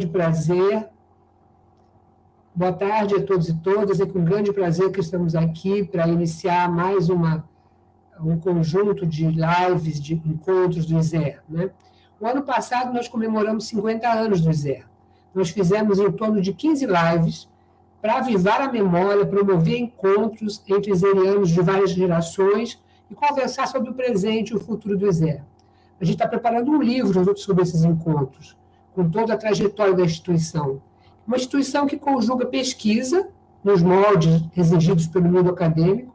grande prazer. Boa tarde a todos e todas. É com grande prazer que estamos aqui para iniciar mais um conjunto de lives, de encontros do ISER, né? O ano passado nós comemoramos 50 anos do ISER. Nós fizemos em torno de 15 lives para avivar a memória, promover encontros entre iserianos de várias gerações e conversar sobre o presente e o futuro do ISER. A gente está preparando um livro sobre esses encontros, com toda a trajetória da instituição. Uma instituição que conjuga pesquisa, nos moldes exigidos pelo mundo acadêmico,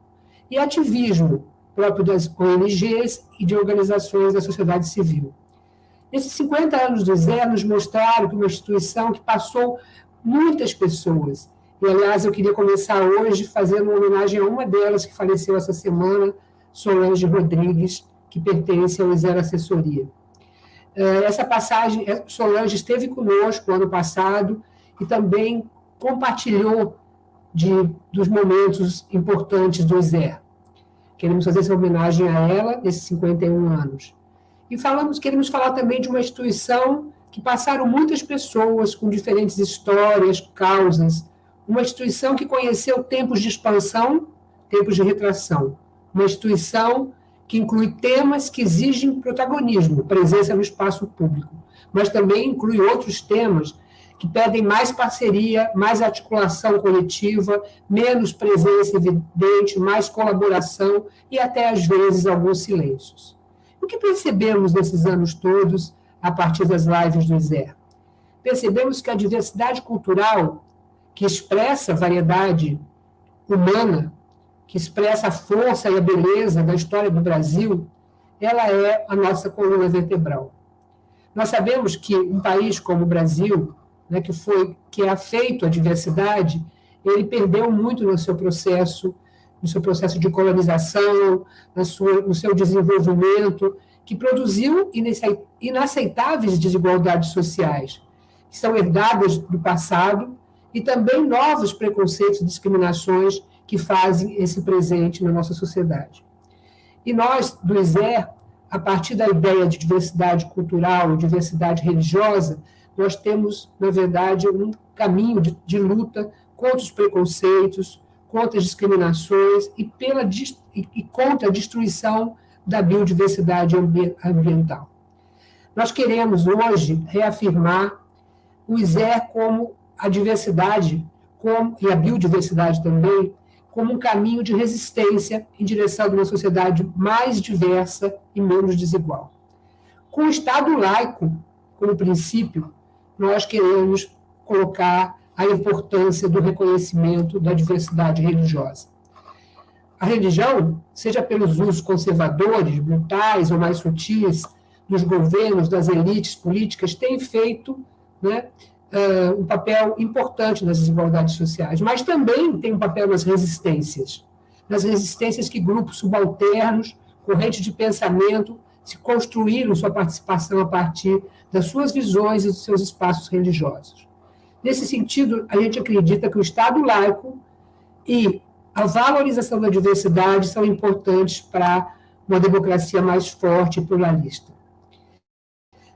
e ativismo, próprio das ONGs e de organizações da sociedade civil. Nesses 50 anos do ISER, nos mostraram que uma instituição que passou muitas pessoas, e, aliás, eu queria começar hoje fazendo uma homenagem a uma delas que faleceu essa semana, Solange Rodrigues, que pertence ao ISER Assessoria. Essa passagem, Solange esteve conosco ano passado e também compartilhou dos momentos importantes do ISER. Queremos fazer essa homenagem a ela, nesses 51 anos. E queremos falar também de uma instituição que passaram muitas pessoas com diferentes histórias, causas, uma instituição que conheceu tempos de expansão, tempos de retração, uma instituição que inclui temas que exigem protagonismo, presença no espaço público, mas também inclui outros temas que pedem mais parceria, mais articulação coletiva, menos presença evidente, mais colaboração e até, às vezes, alguns silêncios. O que percebemos nesses anos todos, a partir das lives do ISER? Percebemos que a diversidade cultural, que expressa a variedade humana, que expressa a força e a beleza da história do Brasil, ela é a nossa coluna vertebral. Nós sabemos que um país como o Brasil, né, que é afeito à diversidade, ele perdeu muito no seu processo de colonização, no seu desenvolvimento, que produziu inaceitáveis desigualdades sociais, que são herdadas do passado, e também novos preconceitos e discriminações que fazem esse presente na nossa sociedade. E nós, do ISER, a partir da ideia de diversidade cultural, diversidade religiosa, nós temos, na verdade, um caminho de luta contra os preconceitos, contra as discriminações e contra a destruição da biodiversidade ambiental. Nós queremos hoje reafirmar o ISER como a diversidade e a biodiversidade também como um caminho de resistência em direção a uma sociedade mais diversa e menos desigual. Com o Estado laico como princípio, nós queremos colocar a importância do reconhecimento da diversidade religiosa. A religião, seja pelos usos conservadores, brutais ou mais sutis dos governos, das elites políticas, tem feito, né, um papel importante nas desigualdades sociais, mas também tem um papel nas resistências que grupos subalternos, correntes de pensamento, se construíram sua participação a partir das suas visões e dos seus espaços religiosos. Nesse sentido, a gente acredita que o Estado laico e a valorização da diversidade são importantes para uma democracia mais forte e pluralista.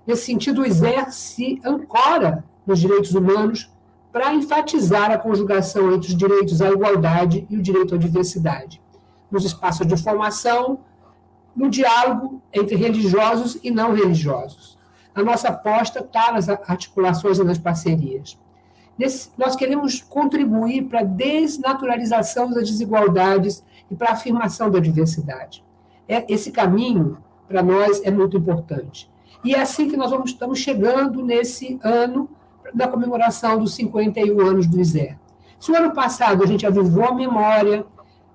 Nesse sentido, o ISER se ancora nos direitos humanos para enfatizar a conjugação entre os direitos à igualdade e o direito à diversidade, nos espaços de formação, no diálogo entre religiosos e não religiosos. A nossa aposta está nas articulações e nas parcerias. Nós queremos contribuir para a desnaturalização das desigualdades e para a afirmação da diversidade. Esse caminho, para nós, é muito importante. E é assim que nós estamos chegando nesse ano da comemoração dos 51 anos do ISER. Se o ano passado a gente avivou a memória,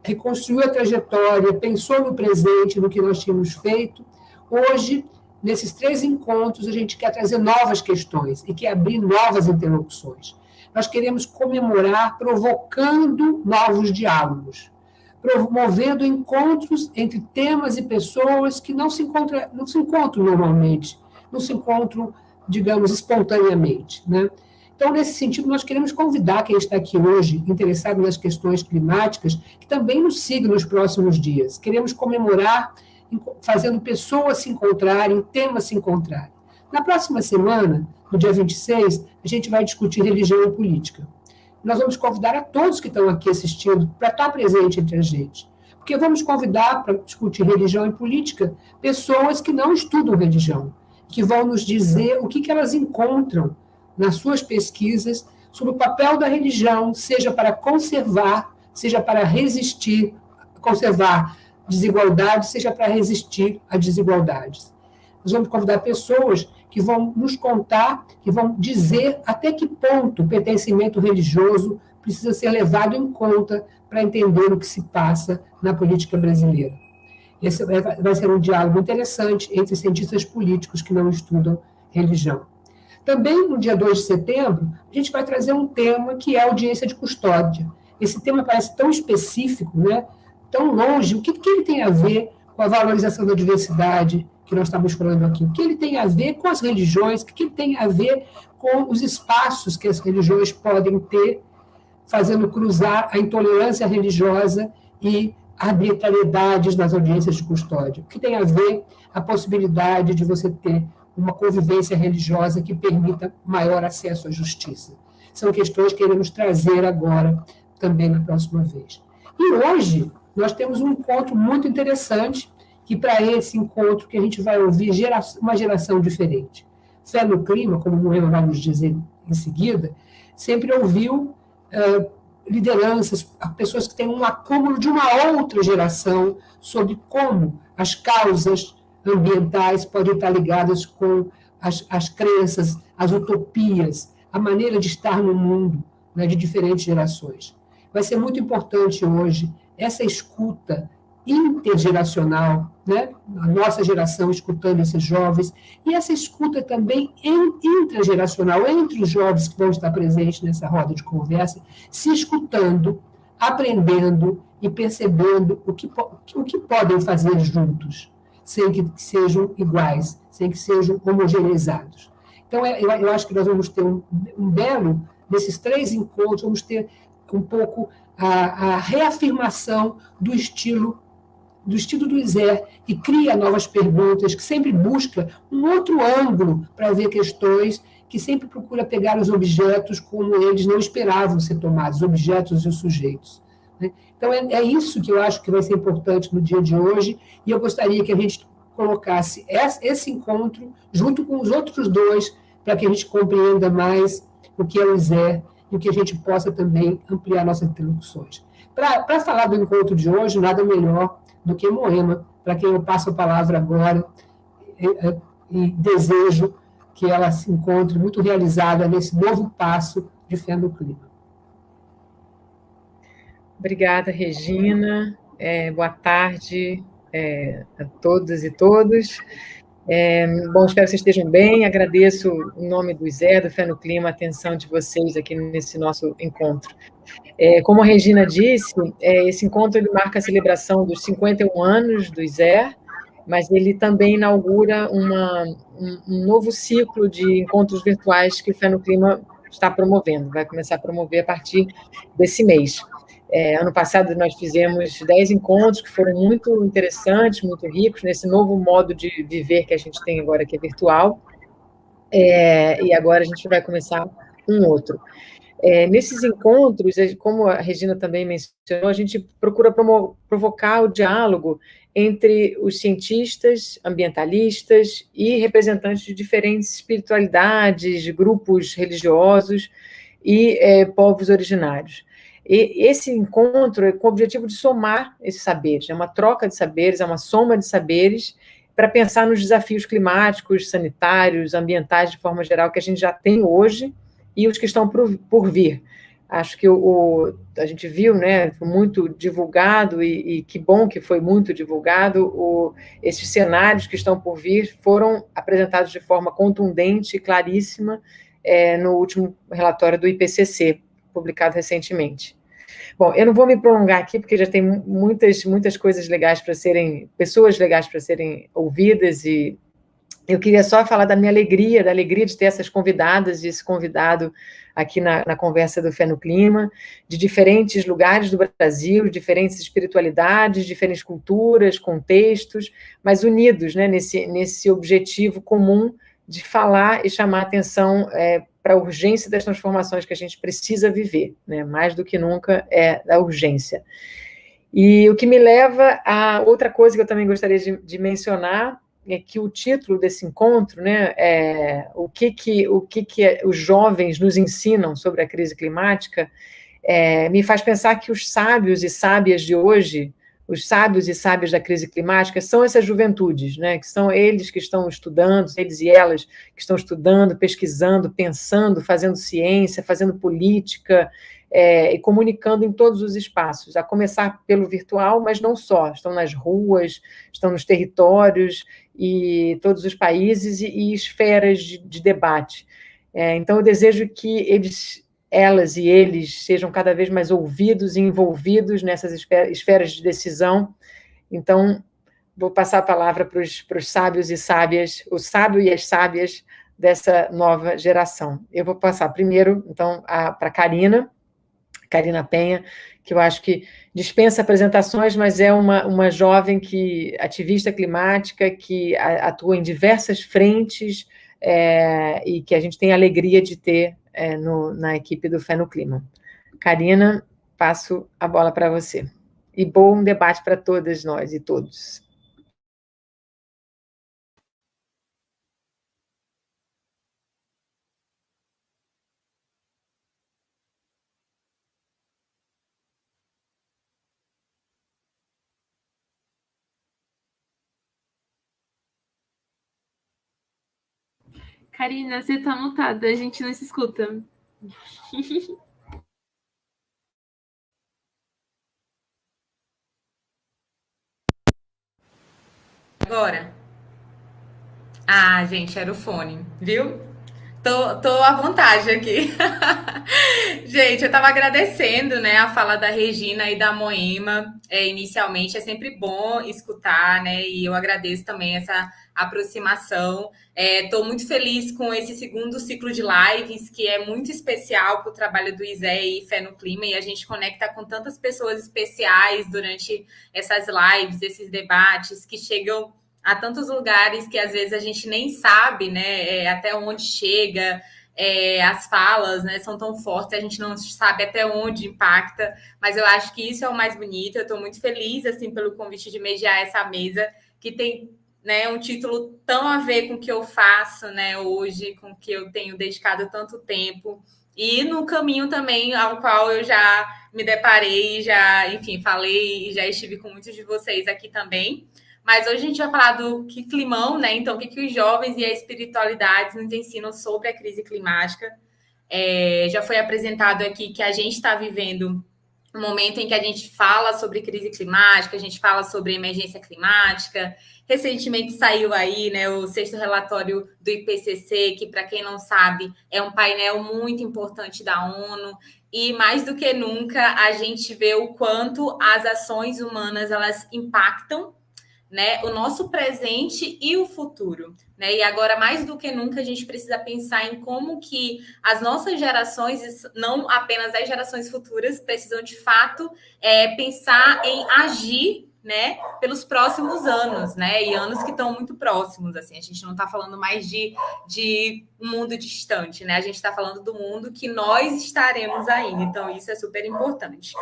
reconstruiu a trajetória, pensou no presente, no que nós tínhamos feito, hoje, nesses 3 encontros, a gente quer trazer novas questões e quer abrir novas interlocuções. Nós queremos comemorar provocando novos diálogos, promovendo encontros entre temas e pessoas que não se encontram normalmente, não se encontram, digamos, espontaneamente, né? Então, nesse sentido, nós queremos convidar quem está aqui hoje, interessado nas questões climáticas, que também nos siga nos próximos dias. Queremos comemorar fazendo pessoas se encontrarem, temas se encontrarem. Na próxima semana, no dia 26, a gente vai discutir religião e política. Nós vamos convidar a todos que estão aqui assistindo para estar presente entre a gente. Porque vamos convidar para discutir religião e política pessoas que não estudam religião, que vão nos dizer o que elas encontram nas suas pesquisas sobre o papel da religião, seja para conservar, seja para resistir, conservar desigualdades, seja para resistir a desigualdades. Nós vamos convidar pessoas que vão nos contar, que vão dizer até que ponto o pertencimento religioso precisa ser levado em conta para entender o que se passa na política brasileira. Esse vai ser um diálogo interessante entre cientistas políticos que não estudam religião. Também, no dia 2 de setembro, a gente vai trazer um tema que é a audiência de custódia. Esse tema parece tão específico, né? Tão longe. O que ele tem a ver com a valorização da diversidade que nós estamos falando aqui? O que ele tem a ver com as religiões? O que ele tem a ver com os espaços que as religiões podem ter, fazendo cruzar a intolerância religiosa e arbitrariedades nas audiências de custódia? O que tem a ver a possibilidade de você ter uma convivência religiosa que permita maior acesso à justiça? São questões que queremos trazer agora, também na próxima vez. E hoje, nós temos um encontro muito interessante, que para esse encontro que a gente vai ouvir uma geração diferente. Fé no Clima, como o Moema vai nos dizer em seguida, sempre ouviu lideranças, pessoas que têm um acúmulo de uma outra geração sobre como as causas ambientais podem estar ligadas com as crenças, as utopias, a maneira de estar no mundo, né, de diferentes gerações. Vai ser muito importante hoje essa escuta intergeracional, né? A nossa geração escutando esses jovens, e essa escuta também intrageracional, entre os jovens que vão estar presentes nessa roda de conversa, se escutando, aprendendo e percebendo o que podem fazer juntos, sem que sejam iguais, sem que sejam homogeneizados. Então, eu acho que nós vamos ter um belo, desses 3 encontros, vamos ter um pouco a reafirmação do estilo do Isé, que cria novas perguntas, que sempre busca um outro ângulo para ver questões, que sempre procura pegar os objetos como eles não esperavam ser tomados, os objetos e os sujeitos. Né? Então, é isso que eu acho que vai ser importante no dia de hoje, e eu gostaria que a gente colocasse esse encontro junto com os outros 2, para que a gente compreenda mais o que é o Isé e o que a gente possa também ampliar nossas interlocuções. Para falar do encontro de hoje, nada melhor do que Moema, para quem eu passo a palavra agora, e desejo que ela se encontre muito realizada nesse novo passo de Fé no Clima. Obrigada, Regina. Boa tarde a todas e todos. Bom, espero que vocês estejam bem. Agradeço, em nome do Isé, do Fé no Clima, a atenção de vocês aqui nesse nosso encontro. Como a Regina disse, esse encontro ele marca a celebração dos 51 anos do Isé, mas ele também inaugura um novo ciclo de encontros virtuais que o Fé no Clima está promovendo, vai começar a promover a partir desse mês. Ano passado nós fizemos 10 encontros que foram muito interessantes, muito ricos, nesse novo modo de viver que a gente tem agora, que é virtual, e agora a gente vai começar um outro. Nesses encontros, como a Regina também mencionou, a gente procura provocar o diálogo entre os cientistas, ambientalistas e representantes de diferentes espiritualidades, grupos religiosos e povos originários. E esse encontro é com o objetivo de somar esses saberes, é uma troca de saberes, é uma soma de saberes para pensar nos desafios climáticos, sanitários, ambientais, de forma geral, que a gente já tem hoje e os que estão por vir. Acho que a gente viu, né, foi muito divulgado, e que bom que foi muito divulgado, esses cenários que estão por vir foram apresentados de forma contundente e claríssima no último relatório do IPCC, publicado recentemente. Bom, eu não vou me prolongar aqui, porque já tem muitas coisas legais pessoas legais para serem ouvidas, e eu queria só falar da minha alegria, de ter essas convidadas e esse convidado aqui na conversa do Fé no Clima, de diferentes lugares do Brasil, diferentes espiritualidades, diferentes culturas, contextos, mas unidos, né, nesse objetivo comum de falar e chamar atenção para a urgência das transformações que a gente precisa viver, né? Mais do que nunca é da urgência. E o que me leva a outra coisa que eu também gostaria de mencionar é que o título desse encontro, né, o que os jovens nos ensinam sobre a crise climática, me faz pensar que os sábios e sábias de hoje, os sábios e sábias da crise climática, são essas juventudes, né, que são eles que estão estudando, eles e elas que estão estudando, pesquisando, pensando, fazendo ciência, fazendo política, e comunicando em todos os espaços, a começar pelo virtual, mas não só, estão nas ruas, estão nos territórios e todos os países e esferas de debate. Então, eu desejo que elas e eles sejam cada vez mais ouvidos e envolvidos nessas esferas de decisão. Então, vou passar a palavra para os sábios e sábias, o sábio e as sábias dessa nova geração. Eu vou passar primeiro, então, para a Karina Penha, que eu acho que dispensa apresentações, mas é uma jovem ativista climática, que atua em diversas frentes, e que a gente tem a alegria de ter na equipe do Fé no Clima. Karina, passo a bola para você. E bom debate para todas nós e todos. Karina, você tá mutada, a gente não se escuta. Agora? Ah, gente, era o fone, viu? Tô à vontade aqui. Gente, eu estava agradecendo, né, a fala da Regina e da Moema. Inicialmente, é sempre bom escutar, né? E eu agradeço também essa aproximação. Estou muito feliz com esse segundo ciclo de lives, que é muito especial para o trabalho do Isé e Fé no Clima, e a gente conecta com tantas pessoas especiais durante essas lives, esses debates, que chegam a tantos lugares que às vezes a gente nem sabe, né, até onde chega, as falas, né, são tão fortes, a gente não sabe até onde impacta, mas eu acho que isso é o mais bonito. Eu estou muito feliz, assim, pelo convite de mediar essa mesa, que tem, né, um título tão a ver com o que eu faço, né, hoje, com o que eu tenho dedicado tanto tempo, e no caminho também ao qual eu já me deparei, já, enfim, falei e já estive com muitos de vocês aqui também. Mas hoje a gente vai falar do que climão, né? Então, o que os jovens e a espiritualidade nos ensinam sobre a crise climática. Já foi apresentado aqui que a gente está vivendo um momento em que a gente fala sobre crise climática, a gente fala sobre emergência climática. Recentemente saiu aí, né, o sexto relatório do IPCC, que, para quem não sabe, é um painel muito importante da ONU. E mais do que nunca, a gente vê o quanto as ações humanas elas impactam, né, o nosso presente e o futuro, né? E agora, mais do que nunca, a gente precisa pensar em como que as nossas gerações, não apenas as gerações futuras, precisam de fato pensar em agir, né, pelos próximos anos, né? E anos que estão muito próximos, assim. A gente não está falando mais de um mundo distante, né? A gente está falando do mundo que nós estaremos ainda. Então, isso é super importante.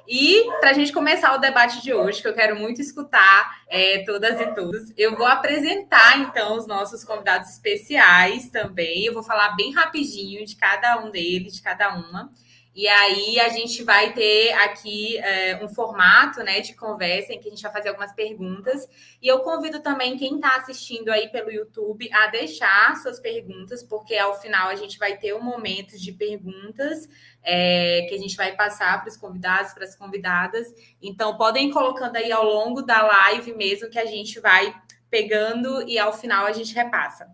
E para a gente começar o debate de hoje, que eu quero muito escutar todas e todos, eu vou apresentar, então, os nossos convidados especiais também. Eu vou falar bem rapidinho de cada um deles, de cada uma. E aí a gente vai ter aqui um formato, né, de conversa em que a gente vai fazer algumas perguntas. E eu convido também quem está assistindo aí pelo YouTube a deixar suas perguntas, porque ao final a gente vai ter um momento de perguntas que a gente vai passar para os convidados, para as convidadas. Então, podem ir colocando aí ao longo da live mesmo, que a gente vai pegando e ao final a gente repassa.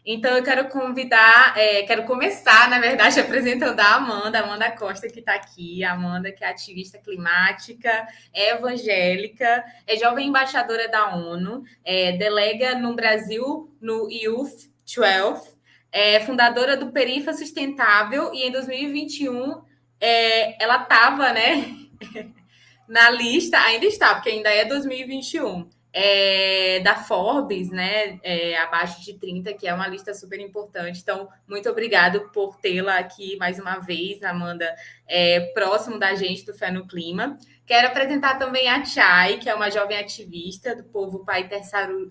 Então, eu quero quero começar, na verdade, apresentando a Amanda Costa, que está aqui. A Amanda, que é ativista climática, é evangélica, é jovem embaixadora da ONU, delega no Brasil no Youth 12, é fundadora do Perifa Sustentável, e em 2021 ela estava, né, na lista, ainda está, porque ainda é 2021, da Forbes, né? Abaixo de 30, que é uma lista super importante. Então, muito obrigado por tê-la aqui mais uma vez, Amanda, próximo da gente do Fé no Clima. Quero apresentar também a Chay, que é uma jovem ativista do povo Paiter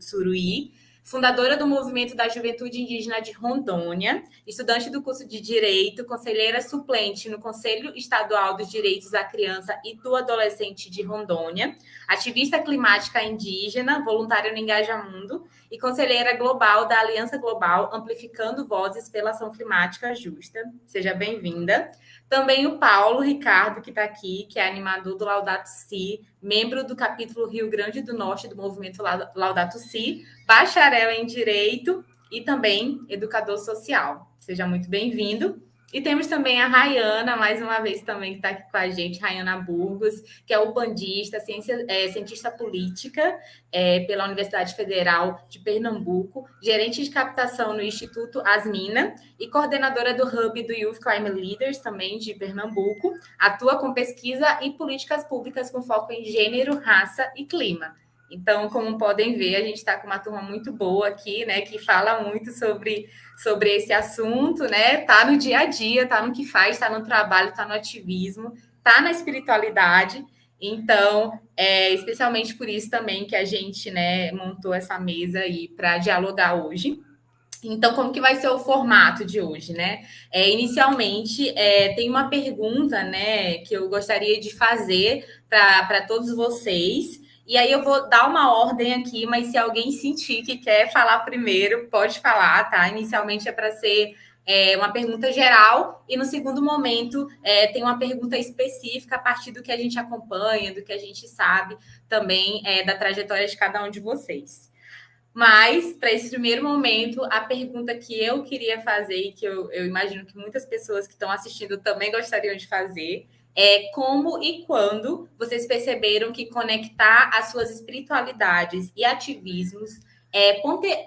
Suruí, fundadora do Movimento da Juventude Indígena de Rondônia, estudante do curso de Direito, conselheira suplente no Conselho Estadual dos Direitos da Criança e do Adolescente de Rondônia, ativista climática indígena, voluntária no Engajamundo e conselheira global da Aliança Global Amplificando Vozes pela Ação Climática Justa. Seja bem-vinda. Também o Paulo Ricardo, que está aqui, que é animador do Laudato Si, membro do capítulo Rio Grande do Norte do movimento Laudato Si, bacharel em Direito e também educador social. Seja muito bem-vindo. E temos também a Rayana, mais uma vez também, que está aqui com a gente, Rayana Burgos, que é ubandista, cientista política pela Universidade Federal de Pernambuco, gerente de captação no Instituto Asmina e coordenadora do Hub do Youth Climate Leaders, também de Pernambuco. Atua com pesquisa e políticas públicas com foco em gênero, raça e clima. Então, como podem ver, a gente está com uma turma muito boa aqui, né, que fala muito sobre esse assunto, né? Tá no dia a dia, tá no que faz, tá no trabalho, tá no ativismo, tá na espiritualidade. Então, especialmente por isso também que a gente, né, montou essa mesa aí para dialogar hoje. Então, como que vai ser o formato de hoje, né? Inicialmente, tem uma pergunta, né, que eu gostaria de fazer para todos vocês. E aí eu vou dar uma ordem aqui, mas se alguém sentir que quer falar primeiro, pode falar, tá? Inicialmente é para ser uma pergunta geral, e no segundo momento tem uma pergunta específica a partir do que a gente acompanha, do que a gente sabe também da trajetória de cada um de vocês. Mas, para esse primeiro momento, a pergunta que eu queria fazer, e que eu imagino que muitas pessoas que estão assistindo também gostariam de fazer, é como e quando vocês perceberam que conectar as suas espiritualidades e ativismos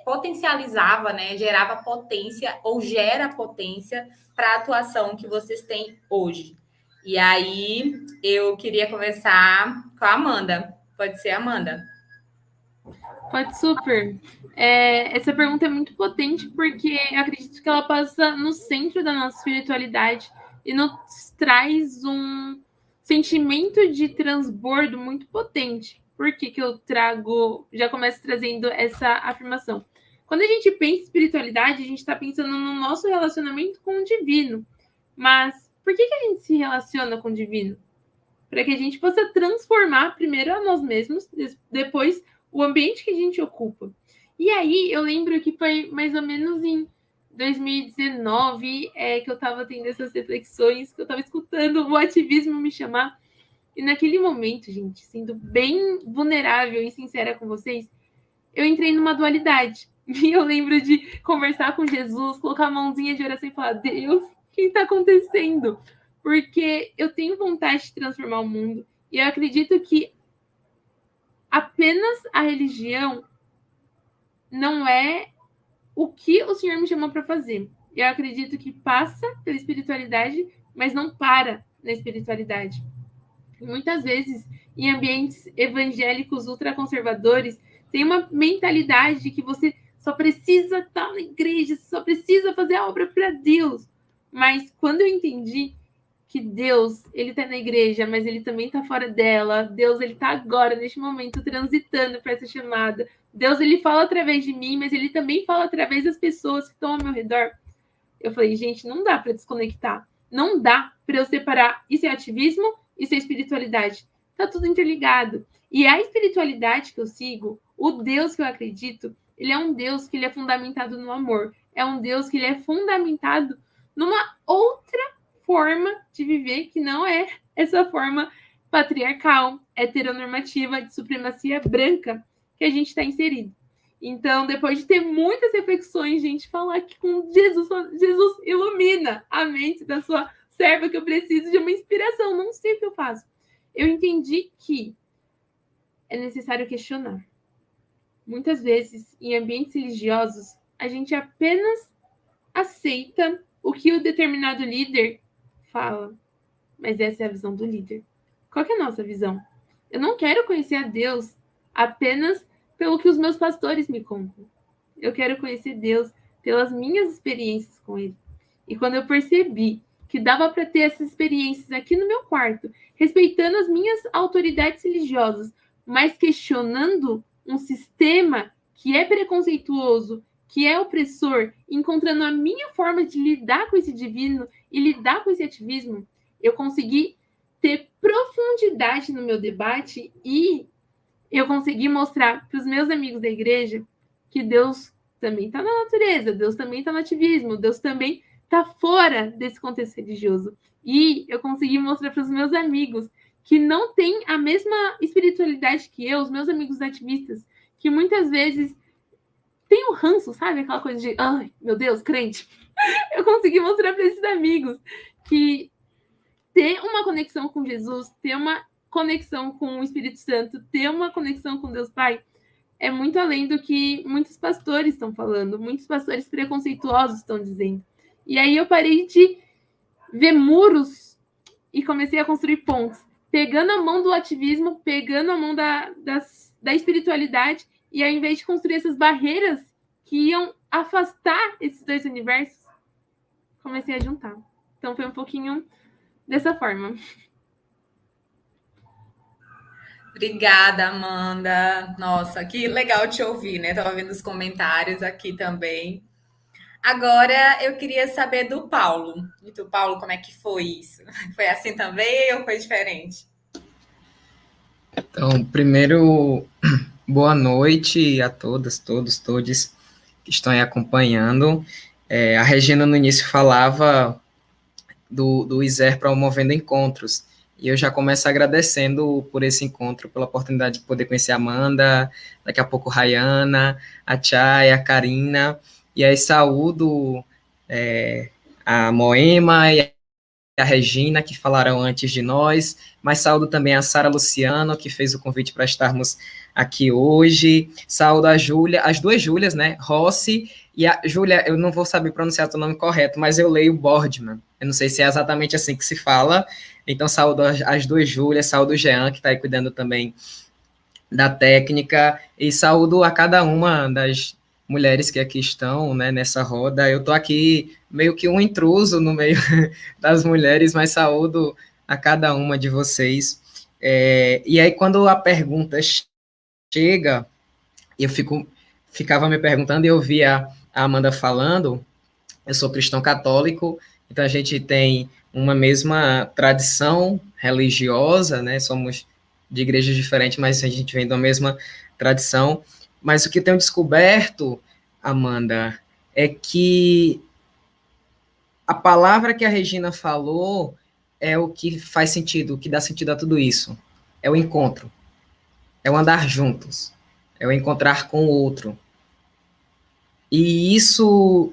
potencializava, né, gerava potência ou gera potência para a atuação que vocês têm hoje. E aí, eu queria começar com a Amanda. Pode ser, Amanda? Pode, super. Essa pergunta é muito potente porque eu acredito que ela passa no centro da nossa espiritualidade e nos traz um sentimento de transbordo muito potente. Por que eu já começo trazendo essa afirmação? Quando a gente pensa em espiritualidade, a gente está pensando no nosso relacionamento com o divino. Mas por que a gente se relaciona com o divino? Para que a gente possa transformar primeiro a nós mesmos, depois o ambiente que a gente ocupa. E aí, eu lembro que foi mais ou menos em 2019 que eu estava tendo essas reflexões, que eu estava escutando o ativismo me chamar. E naquele momento, gente, sendo bem vulnerável e sincera com vocês, eu entrei numa dualidade. E eu lembro de conversar com Jesus, colocar a mãozinha de oração e falar: Deus, o que está acontecendo? Porque eu tenho vontade de transformar o mundo. E eu acredito que apenas a religião não é o que o Senhor me chamou para fazer. Eu acredito que passa pela espiritualidade, mas não para na espiritualidade. E muitas vezes, em ambientes evangélicos ultraconservadores, tem uma mentalidade de que você só precisa estar na igreja, só precisa fazer a obra para Deus. Mas quando eu entendi que Deus, ele está na igreja, mas ele também está fora dela. Deus, ele está agora, neste momento, transitando para essa chamada. Deus, ele fala através de mim, mas ele também fala através das pessoas que estão ao meu redor. Eu falei, gente, não dá para desconectar. Não dá para eu separar isso é ativismo, isso é espiritualidade. Está tudo interligado. E a espiritualidade que eu sigo, o Deus que eu acredito, ele é um Deus que ele é fundamentado no amor. É um Deus que ele é fundamentado numa outra forma de viver que não é essa forma patriarcal, heteronormativa, de supremacia branca que a gente está inserido. Então, depois de ter muitas reflexões, gente, falar que com Jesus ilumina a mente da sua serva, que eu preciso de uma inspiração, não sei o que eu faço. Eu entendi que é necessário questionar. Muitas vezes, em ambientes religiosos, a gente apenas aceita o que o determinado líder fala, mas essa é a visão do líder. Qual que é a nossa visão? Eu não quero conhecer a Deus apenas pelo que os meus pastores me contam. Eu quero conhecer Deus pelas minhas experiências com Ele. E quando eu percebi que dava para ter essas experiências aqui no meu quarto, respeitando as minhas autoridades religiosas, mas questionando um sistema que é preconceituoso, que é opressor, encontrando a minha forma de lidar com esse divino e lidar com esse ativismo, eu consegui ter profundidade no meu debate e eu consegui mostrar para os meus amigos da igreja que Deus também está na natureza, Deus também está no ativismo, Deus também está fora desse contexto religioso. E eu consegui mostrar para os meus amigos que não têm a mesma espiritualidade que eu, os meus amigos ativistas, que muitas vezes tem o ranço, sabe? Aquela coisa de, ai, meu Deus, crente. Eu consegui mostrar para esses amigos que ter uma conexão com Jesus, ter uma conexão com o Espírito Santo, ter uma conexão com Deus Pai, é muito além do que muitos pastores estão falando, muitos pastores preconceituosos estão dizendo. E aí eu parei de ver muros e comecei a construir pontes, pegando a mão do ativismo, pegando a mão da espiritualidade, e ao invés de construir essas barreiras que iam afastar esses dois universos, comecei a juntar. Então foi um pouquinho dessa forma. Obrigada, Amanda. Nossa, que legal te ouvir, né? Estava vendo os comentários aqui também. Agora eu queria saber do Paulo. E tu, Paulo, como é que foi isso? Foi assim também ou foi diferente? Então, primeiro, boa noite a todas, todos, todes que estão aí acompanhando. A Regina no início falava do ISER promovendo encontros, e eu já começo agradecendo por esse encontro, pela oportunidade de poder conhecer a Amanda, daqui a pouco Rayana, a Chay, a Karina, e aí saúdo a Moema e a Regina, que falaram antes de nós, mas saúdo também a Sara Luciano, que fez o convite para estarmos aqui hoje, saúdo a Júlia, as duas Júlias, né, Rossi e a Júlia, eu não vou saber pronunciar o nome correto, mas eu leio Boardman, eu não sei se é exatamente assim que se fala, então saúdo as duas Júlias, saúdo o Jean, que está aí cuidando também da técnica, e saúdo a cada uma das mulheres que aqui estão, né, nessa roda. Eu estou aqui meio que um intruso no meio das mulheres, mas saúdo a cada uma de vocês. E aí, quando a pergunta chega, eu ficava me perguntando, e eu via a Amanda falando, eu sou cristão católico, então a gente tem uma mesma tradição religiosa, né, somos de igrejas diferentes, mas a gente vem da mesma tradição. Mas o que eu tenho descoberto, Amanda, é que a palavra que a Regina falou é o que faz sentido, o que dá sentido a tudo isso. É o encontro. É o andar juntos. É o encontrar com o outro. E isso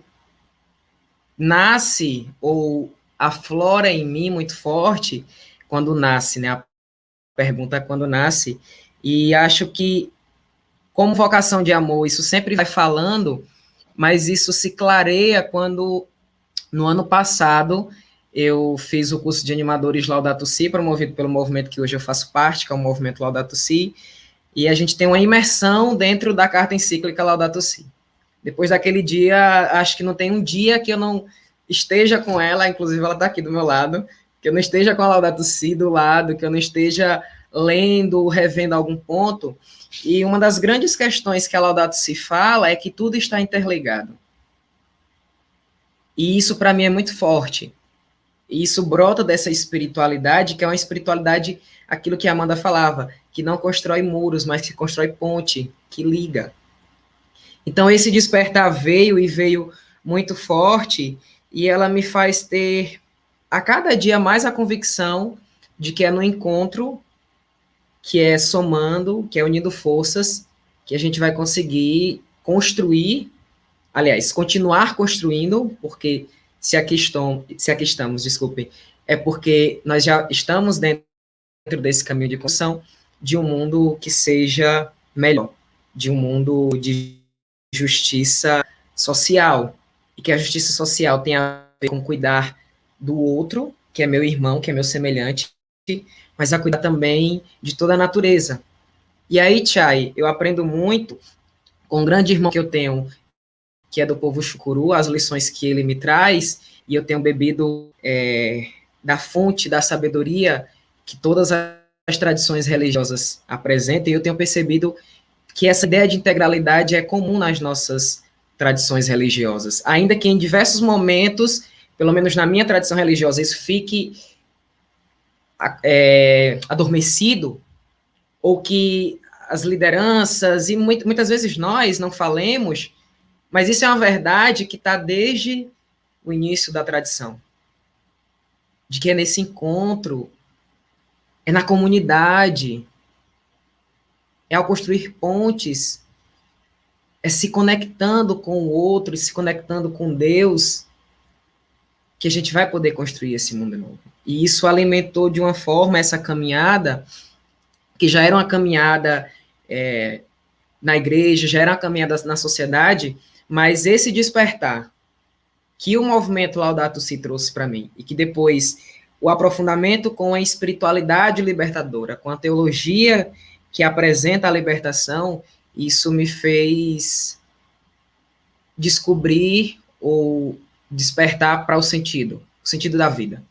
nasce ou aflora em mim muito forte quando nasce, né? A pergunta é quando nasce. E acho que como vocação de amor, isso sempre vai falando, mas isso se clareia quando, no ano passado, eu fiz o curso de animadores Laudato Si, promovido pelo movimento que hoje eu faço parte, que é o movimento Laudato Si, e a gente tem uma imersão dentro da carta encíclica Laudato Si. Depois daquele dia, acho que não tem um dia que eu não esteja com ela, inclusive ela está aqui do meu lado, que eu não esteja com a Laudato Si do lado, que eu não esteja lendo, revendo algum ponto. E uma das grandes questões que a Laudato Si fala é que tudo está interligado. E isso, para mim, é muito forte. E isso brota dessa espiritualidade, que é uma espiritualidade, aquilo que a Amanda falava, que não constrói muros, mas que constrói ponte, que liga. Então, esse despertar veio e veio muito forte, e ela me faz ter, a cada dia, mais a convicção de que é no encontro, que é somando, que é unindo forças, que a gente vai conseguir construir, aliás, continuar construindo, porque se aqui estamos, desculpem, é porque nós já estamos dentro desse caminho de construção de um mundo que seja melhor, de um mundo de justiça social, e que a justiça social tem a ver com cuidar do outro, que é meu irmão, que é meu semelhante, mas a cuidar também de toda a natureza, E aí, Chay, eu aprendo muito com um grande irmão que eu tenho, que é do povo chucuru, as lições que ele me traz, e eu tenho bebido da fonte da sabedoria que todas as tradições religiosas apresentam, e eu tenho percebido que essa ideia de integralidade é comum nas nossas tradições religiosas, ainda que em diversos momentos, pelo menos na minha tradição religiosa, isso fique adormecido, ou que as lideranças, e muitas vezes nós não falemos, mas isso é uma verdade que está desde o início da tradição, de que é nesse encontro, é na comunidade, é ao construir pontes, é se conectando com o outro, se conectando com Deus, que a gente vai poder construir esse mundo novo. E isso alimentou de uma forma essa caminhada, que já era uma caminhada na igreja, já era uma caminhada na sociedade, mas esse despertar que o movimento Laudato Si trouxe para mim, e que depois o aprofundamento com a espiritualidade libertadora, com a teologia que apresenta a libertação, isso me fez descobrir ou despertar para o sentido da vida.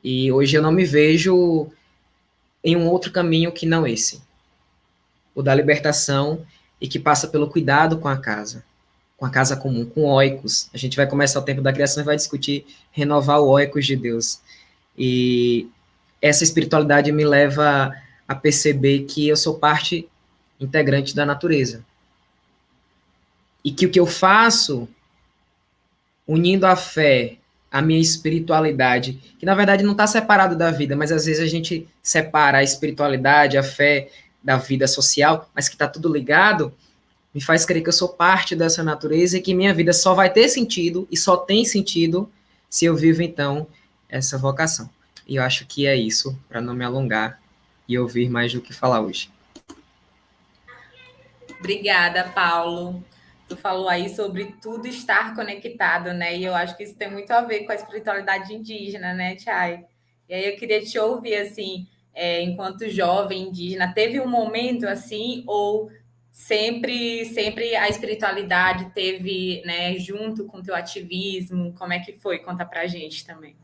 E hoje eu não me vejo em um outro caminho que não esse, o da libertação, e que passa pelo cuidado com a casa comum, com oikos. A gente vai começar o tempo da criação e vai discutir renovar o oikos de Deus. E essa espiritualidade me leva a perceber que eu sou parte integrante da natureza. E que o que eu faço, unindo a fé, a minha espiritualidade, que na verdade não está separado da vida, mas às vezes a gente separa a espiritualidade, a fé da vida social, mas que está tudo ligado, me faz crer que eu sou parte dessa natureza e que minha vida só vai ter sentido e só tem sentido se eu vivo, então, essa vocação. E eu acho que é isso, para não me alongar e ouvir mais do que falar hoje. Obrigada, Paulo. Tu falou aí sobre tudo estar conectado, né? E eu acho que isso tem muito a ver com a espiritualidade indígena, né, Chay? E aí eu queria te ouvir, assim, enquanto jovem indígena, teve um momento assim, ou sempre a espiritualidade teve, né, junto com o teu ativismo? Como é que foi? Conta pra gente também.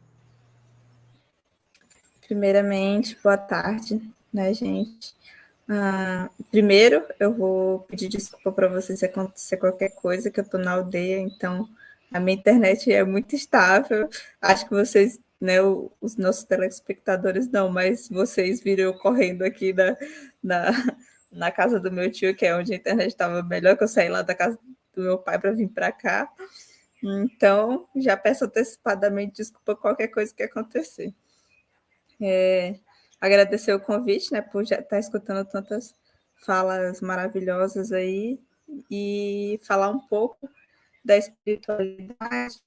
Primeiramente, boa tarde, né, gente? Primeiro, eu vou pedir desculpa para vocês se acontecer qualquer coisa, que eu estou na aldeia, então a minha internet é muito estável. Acho que vocês, né, os nossos telespectadores não, mas vocês viram eu correndo aqui na casa do meu tio, que é onde a internet estava melhor, que eu saí lá da casa do meu pai para vir para cá. Então, já peço antecipadamente desculpa qualquer coisa que acontecer. Agradecer o convite, né, por já estar escutando tantas falas maravilhosas aí e falar um pouco da espiritualidade.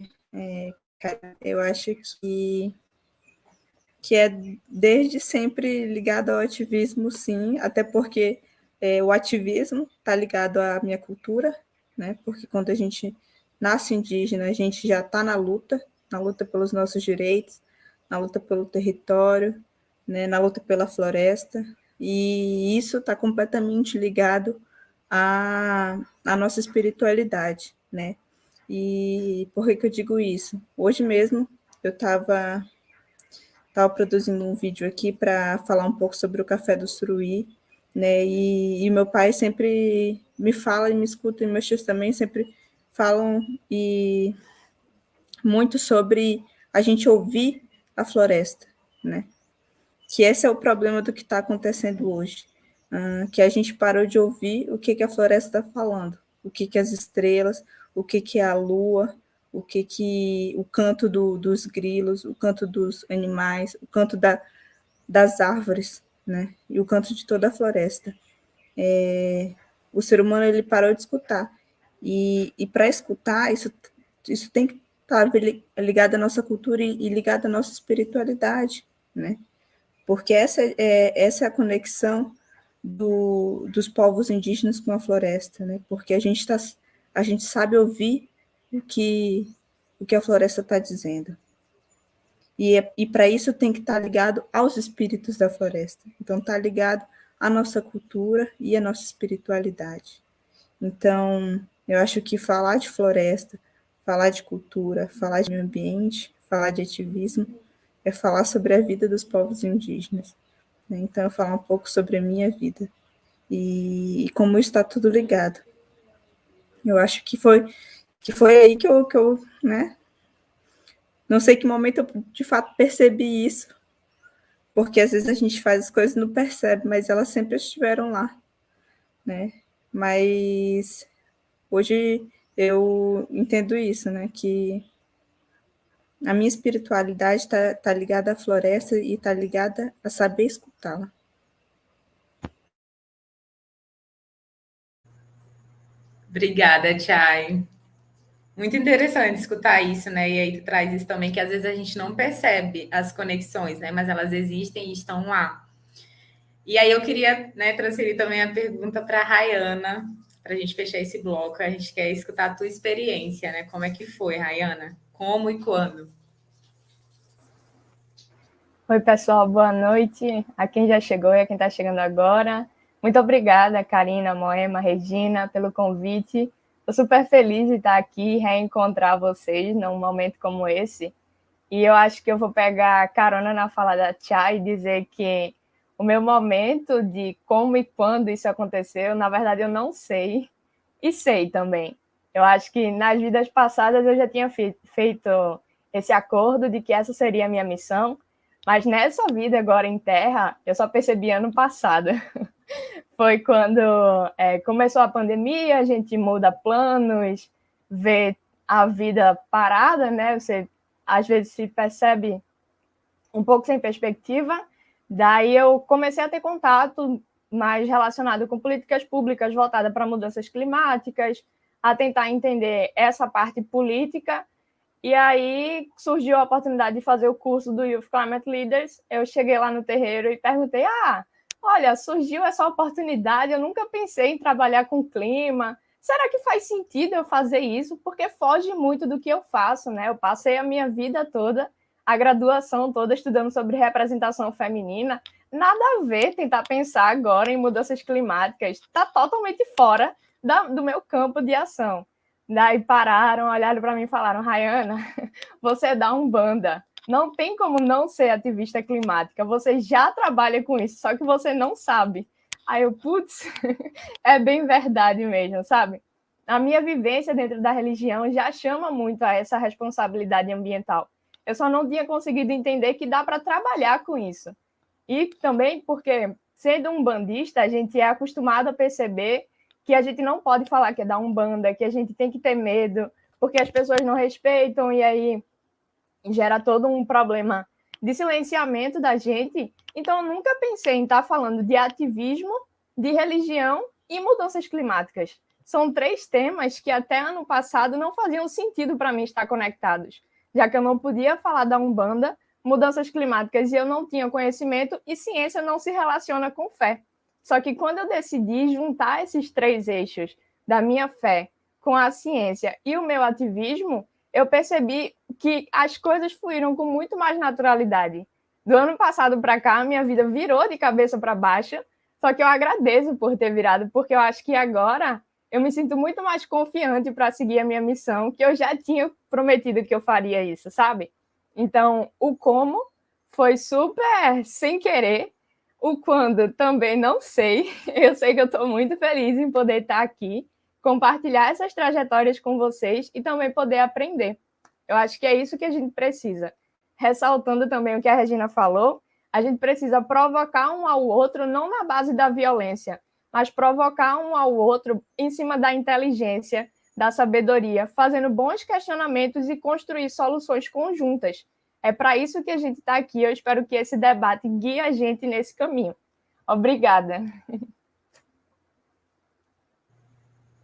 Cara, eu acho que é desde sempre ligado ao ativismo, sim, até porque o ativismo está ligado à minha cultura, né, porque quando a gente nasce indígena, a gente já está na luta pelos nossos direitos, na luta pelo território, né, na luta pela floresta, e isso está completamente ligado à nossa espiritualidade, né? E por que eu digo isso? Hoje mesmo eu estava produzindo um vídeo aqui para falar um pouco sobre o café do Suruí, né? E meu pai sempre me fala e me escuta, e meus tios também sempre falam e muito sobre a gente ouvir a floresta, né? Que esse é o problema do que está acontecendo hoje, que a gente parou de ouvir o que a floresta está falando, o que as estrelas, o que é a lua, o canto dos grilos, o canto dos animais, o canto das árvores, né? E o canto de toda a floresta. O ser humano ele parou de escutar, e para escutar, isso tem que estar ligado à nossa cultura e ligado à nossa espiritualidade, né? Porque essa é a conexão dos povos indígenas com a floresta, né? Porque a gente sabe ouvir o que a floresta está dizendo. E para isso tem que estar ligado aos espíritos da floresta. Então, está ligado a nossa cultura e a nossa espiritualidade. Então, eu acho que falar de floresta, falar de cultura, falar de meio ambiente, falar de ativismo, é falar sobre a vida dos povos indígenas. Né? Então, eu falo um pouco sobre a minha vida e como está tudo ligado. Eu acho que foi aí que eu né? Não sei que momento eu, de fato, percebi isso, porque às vezes a gente faz as coisas e não percebe, mas elas sempre estiveram lá, né? Mas hoje eu entendo isso, né? Que a minha espiritualidade tá ligada à floresta e tá ligada a saber escutá-la. Obrigada, Chay. Muito interessante escutar isso, né? E aí tu traz isso também, que às vezes a gente não percebe as conexões, né? Mas elas existem e estão lá. E aí eu queria, né, transferir também a pergunta para a Rayana, para a gente fechar esse bloco. A gente quer escutar a tua experiência, né? Como é que foi, Rayana? Como e quando? Oi, pessoal, boa noite. A quem já chegou e a quem está chegando agora. Muito obrigada, Karina, Moema, Regina, pelo convite. Estou super feliz de estar aqui e reencontrar vocês num momento como esse. E eu acho que eu vou pegar carona na fala da Chay e dizer que o meu momento de como e quando isso aconteceu, na verdade, eu não sei. E sei também. Eu acho que nas vidas passadas eu já tinha feito esse acordo de que essa seria a minha missão, mas nessa vida agora em Terra, eu só percebi ano passado. Foi quando começou a pandemia, a gente muda planos, vê a vida parada, né? Você às vezes se percebe um pouco sem perspectiva. Daí eu comecei a ter contato mais relacionado com políticas públicas voltadas para mudanças climáticas, a tentar entender essa parte política. E aí surgiu a oportunidade de fazer o curso do Youth Climate Leaders. Eu cheguei lá no terreiro e perguntei, olha, surgiu essa oportunidade, eu nunca pensei em trabalhar com clima. Será que faz sentido eu fazer isso? Porque foge muito do que eu faço, né? Eu passei a minha vida toda, a graduação toda, estudando sobre representação feminina. Nada a ver tentar pensar agora em mudanças climáticas. Está totalmente fora do meu campo de ação. Daí pararam, olharam para mim e falaram, Rayana, você é da Umbanda. Não tem como não ser ativista climática. Você já trabalha com isso, só que você não sabe. Aí eu, putz, é bem verdade mesmo, sabe? A minha vivência dentro da religião já chama muito a essa responsabilidade ambiental. Eu só não tinha conseguido entender que dá para trabalhar com isso. E também porque, sendo um bandista, a gente é acostumado a perceber que a gente não pode falar que é da Umbanda, que a gente tem que ter medo, porque as pessoas não respeitam e aí gera todo um problema de silenciamento da gente. Então, eu nunca pensei em estar falando de ativismo, de religião e mudanças climáticas. São 3 temas que até ano passado não faziam sentido para mim estar conectados, já que eu não podia falar da Umbanda, mudanças climáticas e eu não tinha conhecimento, e ciência não se relaciona com fé. Só que quando eu decidi juntar esses 3 eixos da minha fé com a ciência e o meu ativismo, eu percebi que as coisas fluíram com muito mais naturalidade. Do ano passado para cá, a minha vida virou de cabeça para baixo, só que eu agradeço por ter virado, porque eu acho que agora eu me sinto muito mais confiante para seguir a minha missão, que eu já tinha prometido que eu faria isso, sabe? Então, o como foi super sem querer, o quando também não sei. Eu sei que eu estou muito feliz em poder estar aqui, compartilhar essas trajetórias com vocês e também poder aprender. Eu acho que é isso que a gente precisa. Ressaltando também o que a Regina falou, a gente precisa provocar um ao outro, não na base da violência, mas provocar um ao outro em cima da inteligência, da sabedoria, fazendo bons questionamentos e construir soluções conjuntas. É para isso que a gente está aqui. Eu espero que esse debate guie a gente nesse caminho. Obrigada.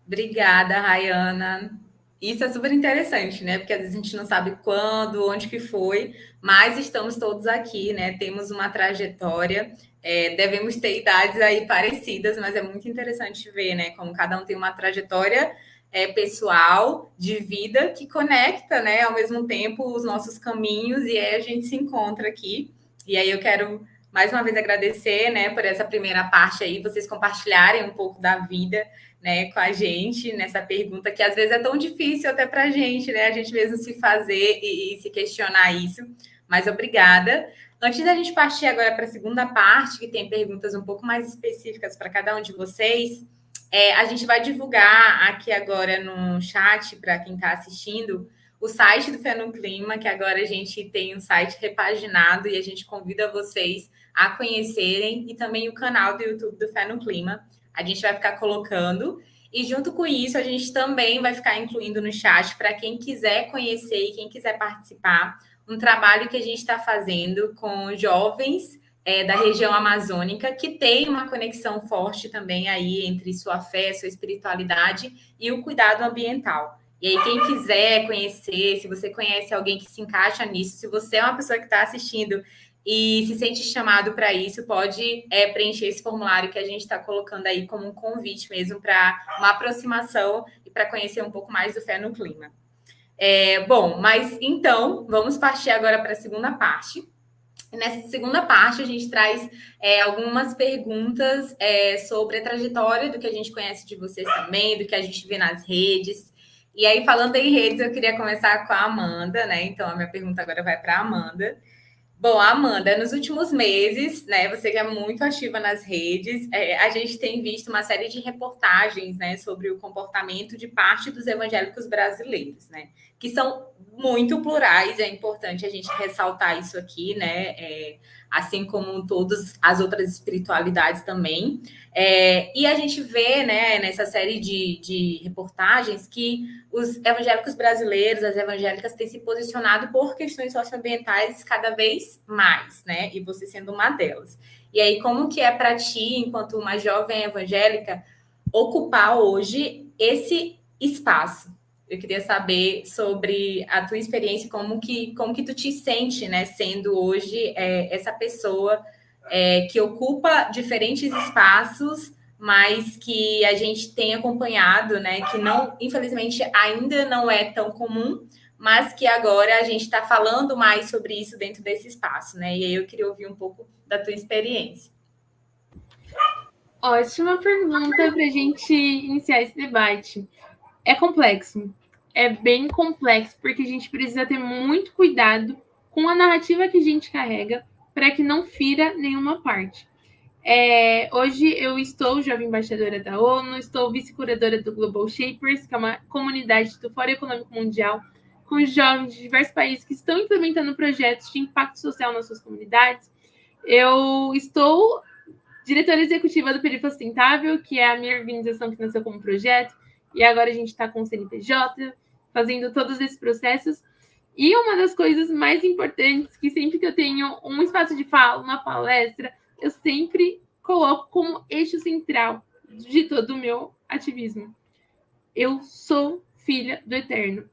Obrigada, Rayana. Isso é super interessante, né? Porque às vezes a gente não sabe quando, onde que foi, mas estamos todos aqui, né? Temos uma trajetória, devemos ter idades aí parecidas, mas é muito interessante ver, né? Como cada um tem uma trajetória pessoal, de vida, que conecta, né? Ao mesmo tempo, os nossos caminhos, e aí a gente se encontra aqui. E aí eu quero mais uma vez agradecer, né, por essa primeira parte aí, vocês compartilharem um pouco da vida, né, com a gente, nessa pergunta que às vezes é tão difícil até para a gente, né, a gente mesmo se fazer e se questionar isso, mas obrigada. Antes da gente partir agora para a segunda parte, que tem perguntas um pouco mais específicas para cada um de vocês, a gente vai divulgar aqui agora no chat, para quem está assistindo, o site do Fé no Clima, que agora a gente tem um site repaginado e a gente convida vocês a conhecerem, e também o canal do YouTube do Fé no Clima. A gente vai ficar colocando, e junto com isso a gente também vai ficar incluindo no chat para quem quiser conhecer e quem quiser participar, um trabalho que a gente está fazendo com jovens da região amazônica, que tem uma conexão forte também aí entre sua fé, sua espiritualidade e o cuidado ambiental. E aí, quem quiser conhecer, se você conhece alguém que se encaixa nisso, se você é uma pessoa que está assistindo e se sente chamado para isso, pode preencher esse formulário que a gente está colocando aí como um convite mesmo para uma aproximação e para conhecer um pouco mais do Fé no Clima. Bom, mas então, vamos partir agora para a segunda parte. Nessa segunda parte, a gente traz algumas perguntas sobre a trajetória do que a gente conhece de vocês também, do que a gente vê nas redes. E aí, falando em redes, eu queria começar com a Amanda, né? Então, a minha pergunta agora vai para a Amanda. Bom, Amanda, nos últimos meses, né, você que é muito ativa nas redes, a gente tem visto uma série de reportagens, né, sobre o comportamento de parte dos evangélicos brasileiros, né, que são muito plurais, é importante a gente ressaltar isso aqui, né, assim como todas as outras espiritualidades também. E a gente vê, né, nessa série de reportagens que os evangélicos brasileiros, as evangélicas, têm se posicionado por questões socioambientais cada vez mais, né? E você sendo uma delas. E aí, como que é para ti, enquanto uma jovem evangélica, ocupar hoje esse espaço? Eu queria saber sobre a tua experiência, como que tu te sente, né, sendo hoje essa pessoa que ocupa diferentes espaços, mas que a gente tem acompanhado, né, que não, infelizmente, ainda não é tão comum, mas que agora a gente está falando mais sobre isso dentro desse espaço, né? E aí eu queria ouvir um pouco da tua experiência. Ótima pergunta para a gente iniciar esse debate. É complexo, é bem complexo, porque a gente precisa ter muito cuidado com a narrativa que a gente carrega para que não fira nenhuma parte. Hoje eu estou jovem embaixadora da ONU, estou vice-curadora do Global Shapers, que é uma comunidade do Fórum Econômico Mundial, com jovens de diversos países que estão implementando projetos de impacto social nas suas comunidades. Eu estou diretora executiva do Perifa Sustentável, que é a minha organização que nasceu como projeto, e agora a gente está com o CNPJ, fazendo todos esses processos. E uma das coisas mais importantes, que sempre que eu tenho um espaço de fala, uma palestra, eu sempre coloco como eixo central de todo o meu ativismo. Eu sou filha do Eterno.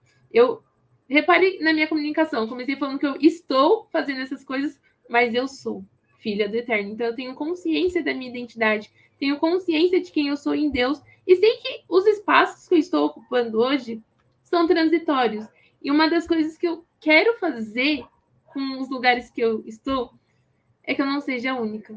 Repare na minha comunicação, comecei falando que eu estou fazendo essas coisas, mas eu sou filha do Eterno. Então eu tenho consciência da minha identidade, tenho consciência de quem eu sou em Deus, e sei que os espaços que eu estou ocupando hoje são transitórios. E uma das coisas que eu quero fazer com os lugares que eu estou é que eu não seja única.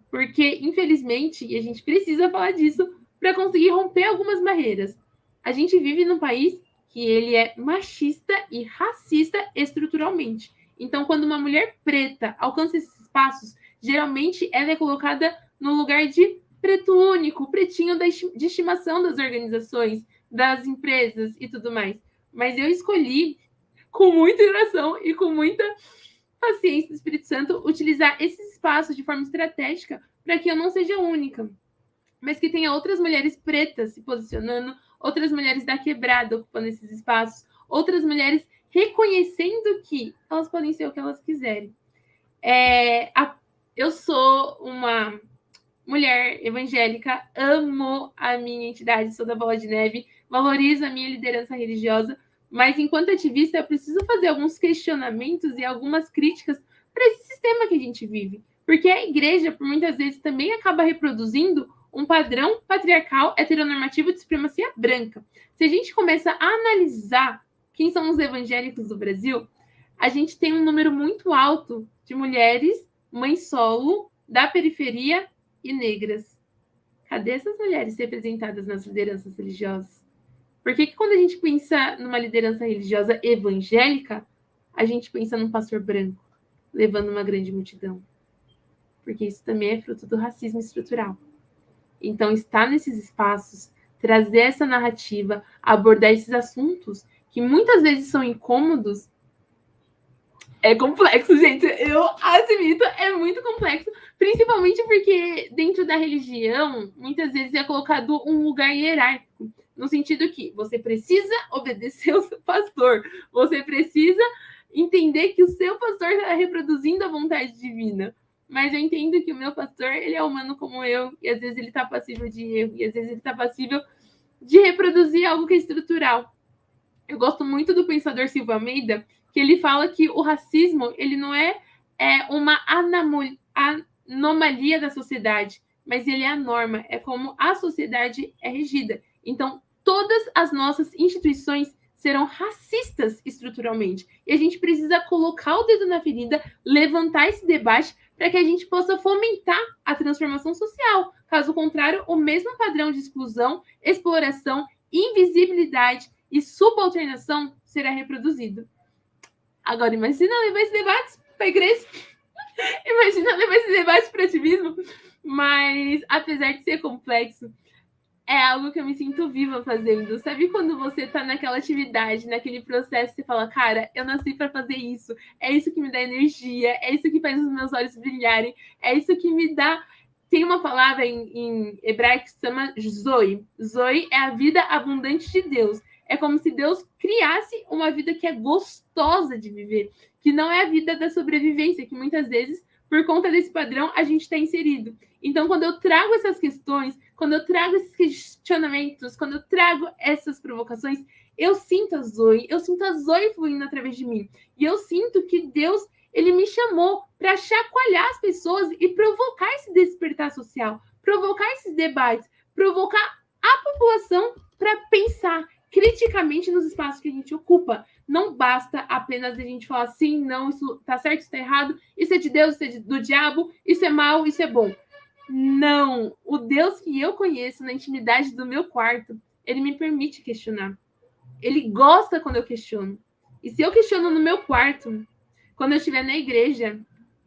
Porque, infelizmente, e a gente precisa falar disso para conseguir romper algumas barreiras. A gente vive num país que ele é machista e racista estruturalmente. Então, quando uma mulher preta alcança esses espaços, geralmente ela é colocada no lugar de preto único, pretinho de estimação das organizações, das empresas e tudo mais. Mas eu escolhi, com muita oração e com muita paciência do Espírito Santo, utilizar esses espaços de forma estratégica para que eu não seja única, mas que tenha outras mulheres pretas se posicionando, outras mulheres da quebrada ocupando esses espaços, outras mulheres reconhecendo que elas podem ser o que elas quiserem. Eu sou uma mulher evangélica, amo a minha entidade, sou da Bola de Neve, valorizo a minha liderança religiosa, mas enquanto ativista eu preciso fazer alguns questionamentos e algumas críticas para esse sistema que a gente vive. Porque a igreja, por muitas vezes, também acaba reproduzindo um padrão patriarcal heteronormativo de supremacia branca. Se a gente começa a analisar quem são os evangélicos do Brasil, a gente tem um número muito alto de mulheres mães solo, da periferia e negras. Cadê essas mulheres representadas nas lideranças religiosas? Por que quando a gente pensa numa liderança religiosa evangélica, a gente pensa num pastor branco levando uma grande multidão? Porque isso também é fruto do racismo estrutural. Então, estar nesses espaços, trazer essa narrativa, abordar esses assuntos que muitas vezes são incômodos, é complexo, gente. Eu admito, é muito complexo, principalmente porque dentro da religião, muitas vezes é colocado um lugar hierárquico, no sentido que você precisa obedecer ao seu pastor, você precisa entender que o seu pastor está reproduzindo a vontade divina. Mas eu entendo que o meu pastor, ele é humano como eu, e às vezes ele está passível de erro, e às vezes ele está passível de reproduzir algo que é estrutural. Eu gosto muito do pensador Silva Almeida, que ele fala que o racismo, ele não é uma anomalia da sociedade, mas ele é a norma, é como a sociedade é regida. Então, todas as nossas instituições serão racistas estruturalmente. E a gente precisa colocar o dedo na ferida, levantar esse debate para que a gente possa fomentar a transformação social. Caso contrário, o mesmo padrão de exclusão, exploração, invisibilidade e subalternação será reproduzido. Agora, imagina levar esse debate para a igreja. Imagina levar esse debate para o ativismo. Mas, apesar de ser complexo, é algo que eu me sinto viva fazendo. Sabe quando você tá naquela atividade, naquele processo, você fala, cara, eu nasci para fazer isso. É isso que me dá energia. É isso que faz os meus olhos brilharem. É isso que me dá... Tem uma palavra em hebraico que se chama Zoe. Zoe é a vida abundante de Deus. É como se Deus criasse uma vida que é gostosa de viver, que não é a vida da sobrevivência, que muitas vezes, por conta desse padrão, a gente está inserido. Então, quando eu trago essas questões, quando eu trago esses questionamentos, quando eu trago essas provocações, eu sinto a Zoe fluindo através de mim. E eu sinto que Deus, ele me chamou para chacoalhar as pessoas e provocar esse despertar social, provocar esses debates, provocar a população para pensar criticamente nos espaços que a gente ocupa. Não basta apenas a gente falar sim, não, isso tá certo, isso tá errado, isso é de Deus, isso é do diabo, isso é mal, isso é bom. Não, o Deus que eu conheço na intimidade do meu quarto, ele me permite questionar. Ele gosta quando eu questiono. E se eu questiono no meu quarto, quando eu estiver na igreja,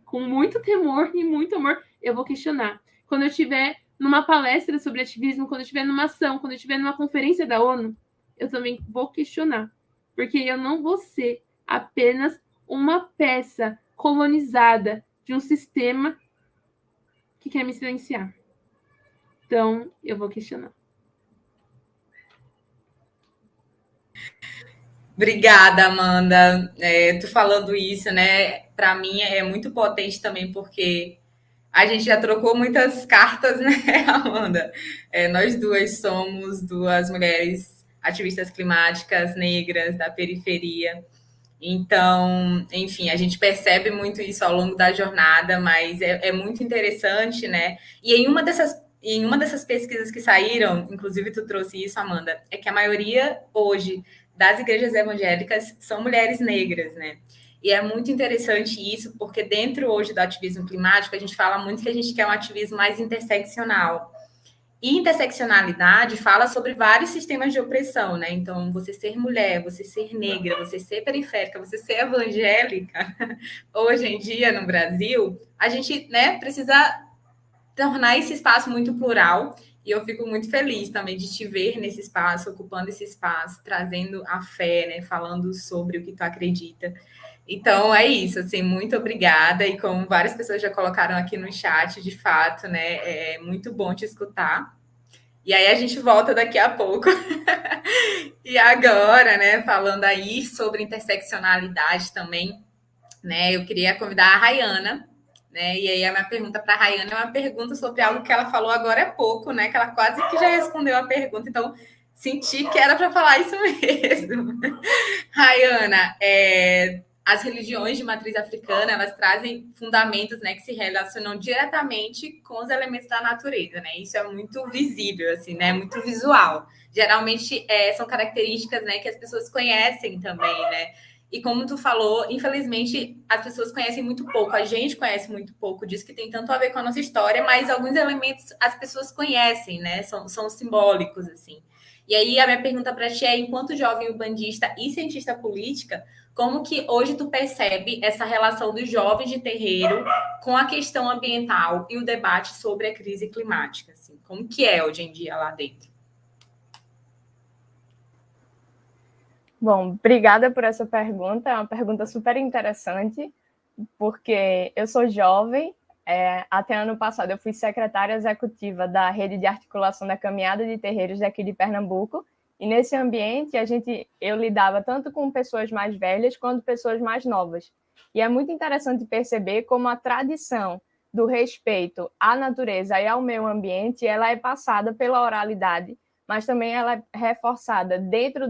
com muito temor e muito amor, eu vou questionar. Quando eu estiver numa palestra sobre ativismo, quando eu estiver numa ação, quando eu estiver numa conferência da ONU, eu também vou questionar. Porque eu não vou ser apenas uma peça colonizada de um sistema que quer me silenciar. Então, eu vou questionar. Obrigada, Amanda. Tu falando isso, né? Para mim é muito potente também, porque a gente já trocou muitas cartas, né, Amanda? Nós duas somos duas mulheres ativistas climáticas negras da periferia. Então, enfim, a gente percebe muito isso ao longo da jornada, mas é muito interessante, né? E em uma dessas pesquisas que saíram, inclusive tu trouxe isso, Amanda, é que a maioria hoje das igrejas evangélicas são mulheres negras, né? E é muito interessante isso, porque dentro hoje do ativismo climático, a gente fala muito que a gente quer um ativismo mais interseccional. E interseccionalidade fala sobre vários sistemas de opressão, né? Então, você ser mulher, você ser negra, você ser periférica, você ser evangélica, hoje em dia no Brasil, a gente, né, precisa tornar esse espaço muito plural. E eu fico muito feliz também de te ver nesse espaço, ocupando esse espaço, trazendo a fé, né, falando sobre o que tu acredita. Então, é isso, assim, muito obrigada. E como várias pessoas já colocaram aqui no chat, de fato, né, é muito bom te escutar. E aí a gente volta daqui a pouco. E agora, né, falando aí sobre interseccionalidade também, né, eu queria convidar a Rayana, né, e aí a minha pergunta para a Rayana é uma pergunta sobre algo que ela falou agora há pouco, né, que ela quase que já respondeu a pergunta, então senti que era para falar isso mesmo. Rayana, as religiões de matriz africana, elas trazem fundamentos, né, que se relacionam diretamente com os elementos da natureza, né? Isso é muito visível, assim, né? Muito visual. Geralmente são características, né, que as pessoas conhecem também, né? E como tu falou, infelizmente, as pessoas conhecem muito pouco, a gente conhece muito pouco disso, que tem tanto a ver com a nossa história, mas alguns elementos as pessoas conhecem, né? São simbólicos, assim. E aí, a minha pergunta para ti é, enquanto jovem umbandista e cientista política, como que hoje tu percebe essa relação dos jovens de terreiro com a questão ambiental e o debate sobre a crise climática? Assim? Como que é hoje em dia lá dentro? Bom, obrigada por essa pergunta, é uma pergunta super interessante, porque eu sou jovem, até ano passado eu fui secretária executiva da Rede de Articulação da Caminhada de Terreiros daqui de Pernambuco, e nesse ambiente eu lidava tanto com pessoas mais velhas quanto pessoas mais novas. E é muito interessante perceber como a tradição do respeito à natureza e ao meio ambiente, ela é passada pela oralidade, mas também ela é reforçada dentro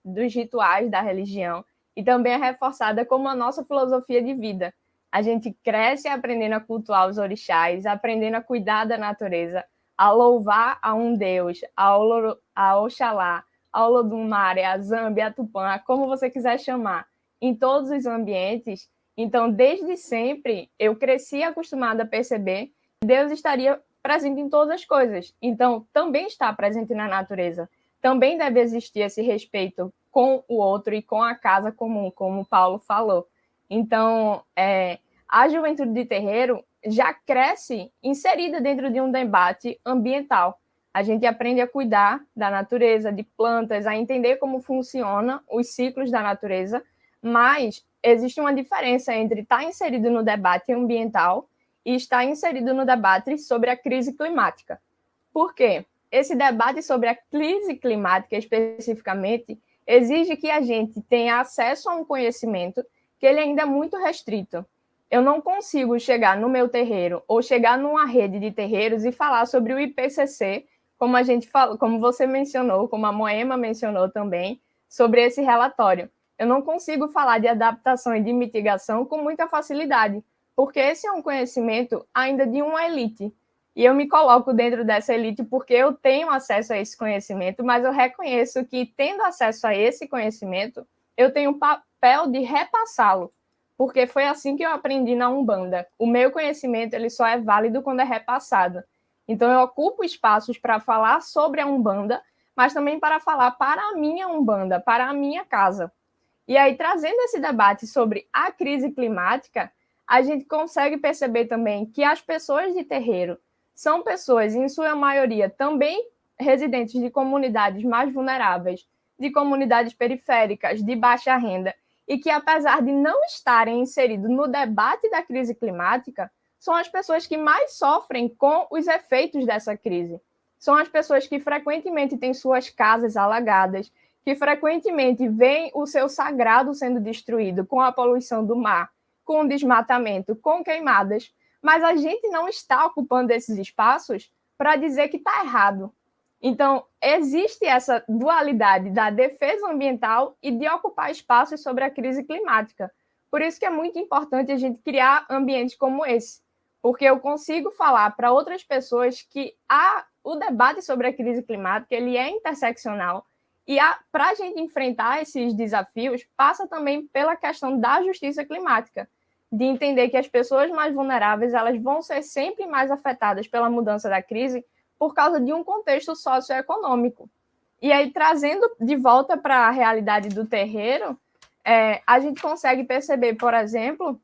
dos rituais da religião e também é reforçada como a nossa filosofia de vida. A gente cresce aprendendo a cultuar os orixás, aprendendo a cuidar da natureza, a louvar a um Deus, a Oxalá, a Olodumare, a Zambi, a Tupã, como você quiser chamar, em todos os ambientes. Então, desde sempre, eu cresci acostumada a perceber que Deus estaria presente em todas as coisas. Então, também está presente na natureza. Também deve existir esse respeito com o outro e com a casa comum, como o Paulo falou. Então, a juventude de terreiro já cresce inserida dentro de um debate ambiental. A gente aprende a cuidar da natureza, de plantas, a entender como funcionam os ciclos da natureza, mas existe uma diferença entre estar inserido no debate ambiental e está inserido no debate sobre a crise climática. Por quê? Esse debate sobre a crise climática, especificamente, exige que a gente tenha acesso a um conhecimento que ele ainda é muito restrito. Eu não consigo chegar no meu terreiro ou chegar numa rede de terreiros e falar sobre o IPCC, como você mencionou, como a Moema mencionou também, sobre esse relatório. Eu não consigo falar de adaptação e de mitigação com muita facilidade, porque esse é um conhecimento ainda de uma elite. E eu me coloco dentro dessa elite porque eu tenho acesso a esse conhecimento, mas eu reconheço que, tendo acesso a esse conhecimento, eu tenho o papel de repassá-lo, porque foi assim que eu aprendi na Umbanda. O meu conhecimento ele só é válido quando é repassado. Então, eu ocupo espaços para falar sobre a Umbanda, mas também para falar para a minha Umbanda, para a minha casa. E aí, trazendo esse debate sobre a crise climática, a gente consegue perceber também que as pessoas de terreiro são pessoas, em sua maioria, também residentes de comunidades mais vulneráveis, de comunidades periféricas, de baixa renda, e que, apesar de não estarem inseridos no debate da crise climática, são as pessoas que mais sofrem com os efeitos dessa crise. São as pessoas que frequentemente têm suas casas alagadas, que frequentemente veem o seu sagrado sendo destruído com a poluição do mar, com o desmatamento, com queimadas, mas a gente não está ocupando esses espaços para dizer que está errado. Então, existe essa dualidade da defesa ambiental e de ocupar espaços sobre a crise climática. Por isso que é muito importante a gente criar ambientes como esse, porque eu consigo falar para outras pessoas que o debate sobre a crise climática ele é interseccional e para a gente enfrentar esses desafios passa também pela questão da justiça climática, de entender que as pessoas mais vulneráveis elas vão ser sempre mais afetadas pela mudança da crise por causa de um contexto socioeconômico. E aí, trazendo de volta para a realidade do terreiro, a gente consegue perceber, por exemplo,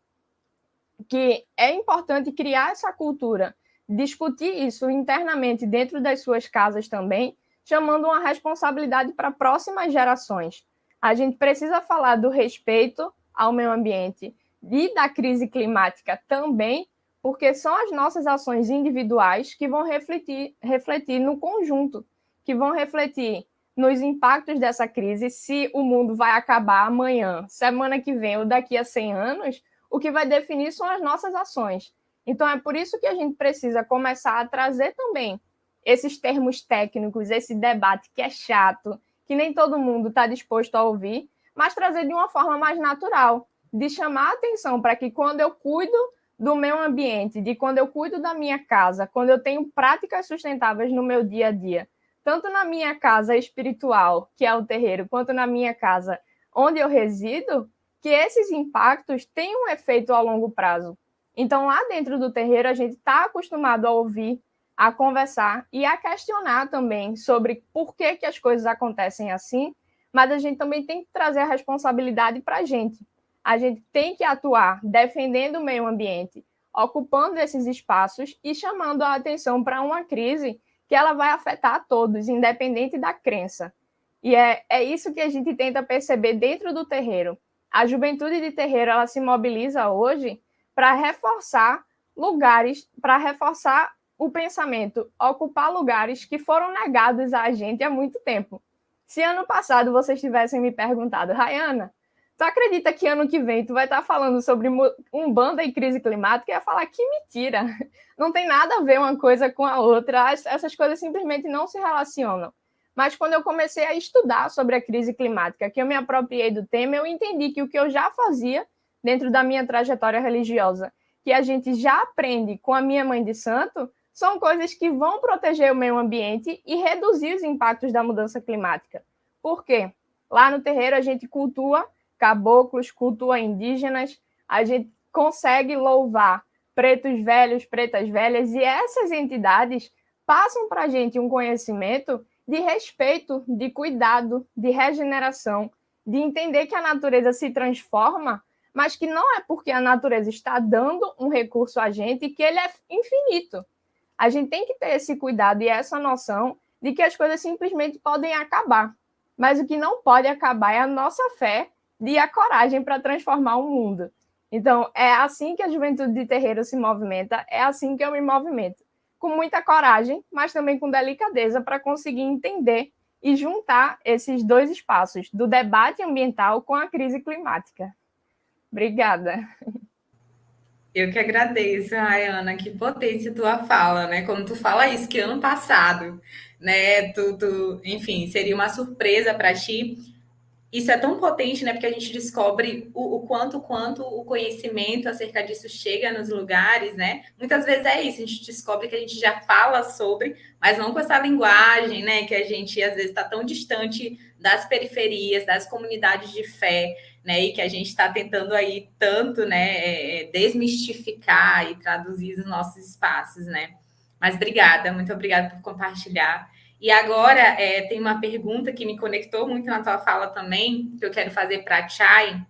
que é importante criar essa cultura, discutir isso internamente dentro das suas casas também, chamando uma responsabilidade para próximas gerações. A gente precisa falar do respeito ao meio ambiente e da crise climática também, porque são as nossas ações individuais que vão refletir no conjunto, que vão refletir nos impactos dessa crise, se o mundo vai acabar amanhã, semana que vem ou daqui a 100 anos, o que vai definir são as nossas ações. Então, é por isso que a gente precisa começar a trazer também esses termos técnicos, esse debate que é chato, que nem todo mundo está disposto a ouvir, mas trazer de uma forma mais natural, de chamar a atenção para que quando eu cuido do meu ambiente, de quando eu cuido da minha casa, quando eu tenho práticas sustentáveis no meu dia a dia, tanto na minha casa espiritual, que é o terreiro, quanto na minha casa onde eu resido, que esses impactos têm um efeito a longo prazo. Então, lá dentro do terreiro, a gente está acostumado a ouvir, a conversar e a questionar também sobre por que as coisas acontecem assim, mas a gente também tem que trazer a responsabilidade para a gente. A gente tem que atuar defendendo o meio ambiente, ocupando esses espaços e chamando a atenção para uma crise que ela vai afetar todos, independente da crença. E é isso que a gente tenta perceber dentro do terreiro. A juventude de terreiro, ela se mobiliza hoje para reforçar lugares, para reforçar o pensamento, ocupar lugares que foram negados a gente há muito tempo. Se ano passado vocês tivessem me perguntado, Rayana, tu acredita que ano que vem tu vai estar falando sobre Umbanda e crise climática? Eu ia falar, que mentira! Não tem nada a ver uma coisa com a outra, essas coisas simplesmente não se relacionam. Mas quando eu comecei a estudar sobre a crise climática, que eu me apropriei do tema, eu entendi que o que eu já fazia dentro da minha trajetória religiosa, que a gente já aprende com a minha mãe de santo, são coisas que vão proteger o meio ambiente e reduzir os impactos da mudança climática. Por quê? Lá no terreiro a gente cultua caboclos, cultua indígenas, a gente consegue louvar pretos velhos, pretas velhas, e essas entidades passam para a gente um conhecimento de respeito, de cuidado, de regeneração, de entender que a natureza se transforma, mas que não é porque a natureza está dando um recurso a gente que ele é infinito. A gente tem que ter esse cuidado e essa noção de que as coisas simplesmente podem acabar. Mas o que não pode acabar é a nossa fé e a coragem para transformar o mundo. Então, é assim que a juventude de terreiro se movimenta, é assim que eu me movimento. Com muita coragem, mas também com delicadeza para conseguir entender e juntar esses dois espaços, do debate ambiental com a crise climática. Obrigada. Eu que agradeço, Rayana, que potência tua fala, né? Quando tu fala isso, que ano passado, né? Enfim, seria uma surpresa para ti. Isso é tão potente, né? Porque a gente descobre o quanto o conhecimento acerca disso chega nos lugares, né? Muitas vezes é isso, a gente descobre que a gente já fala sobre, mas não com essa linguagem, né? Que a gente, às vezes, está tão distante das periferias, das comunidades de fé, né? E que a gente está tentando aí tanto, né? Desmistificar e traduzir os nossos espaços, né? Mas obrigada, muito obrigada por compartilhar. E agora tem uma pergunta que me conectou muito na tua fala também, que eu quero fazer para a Chay,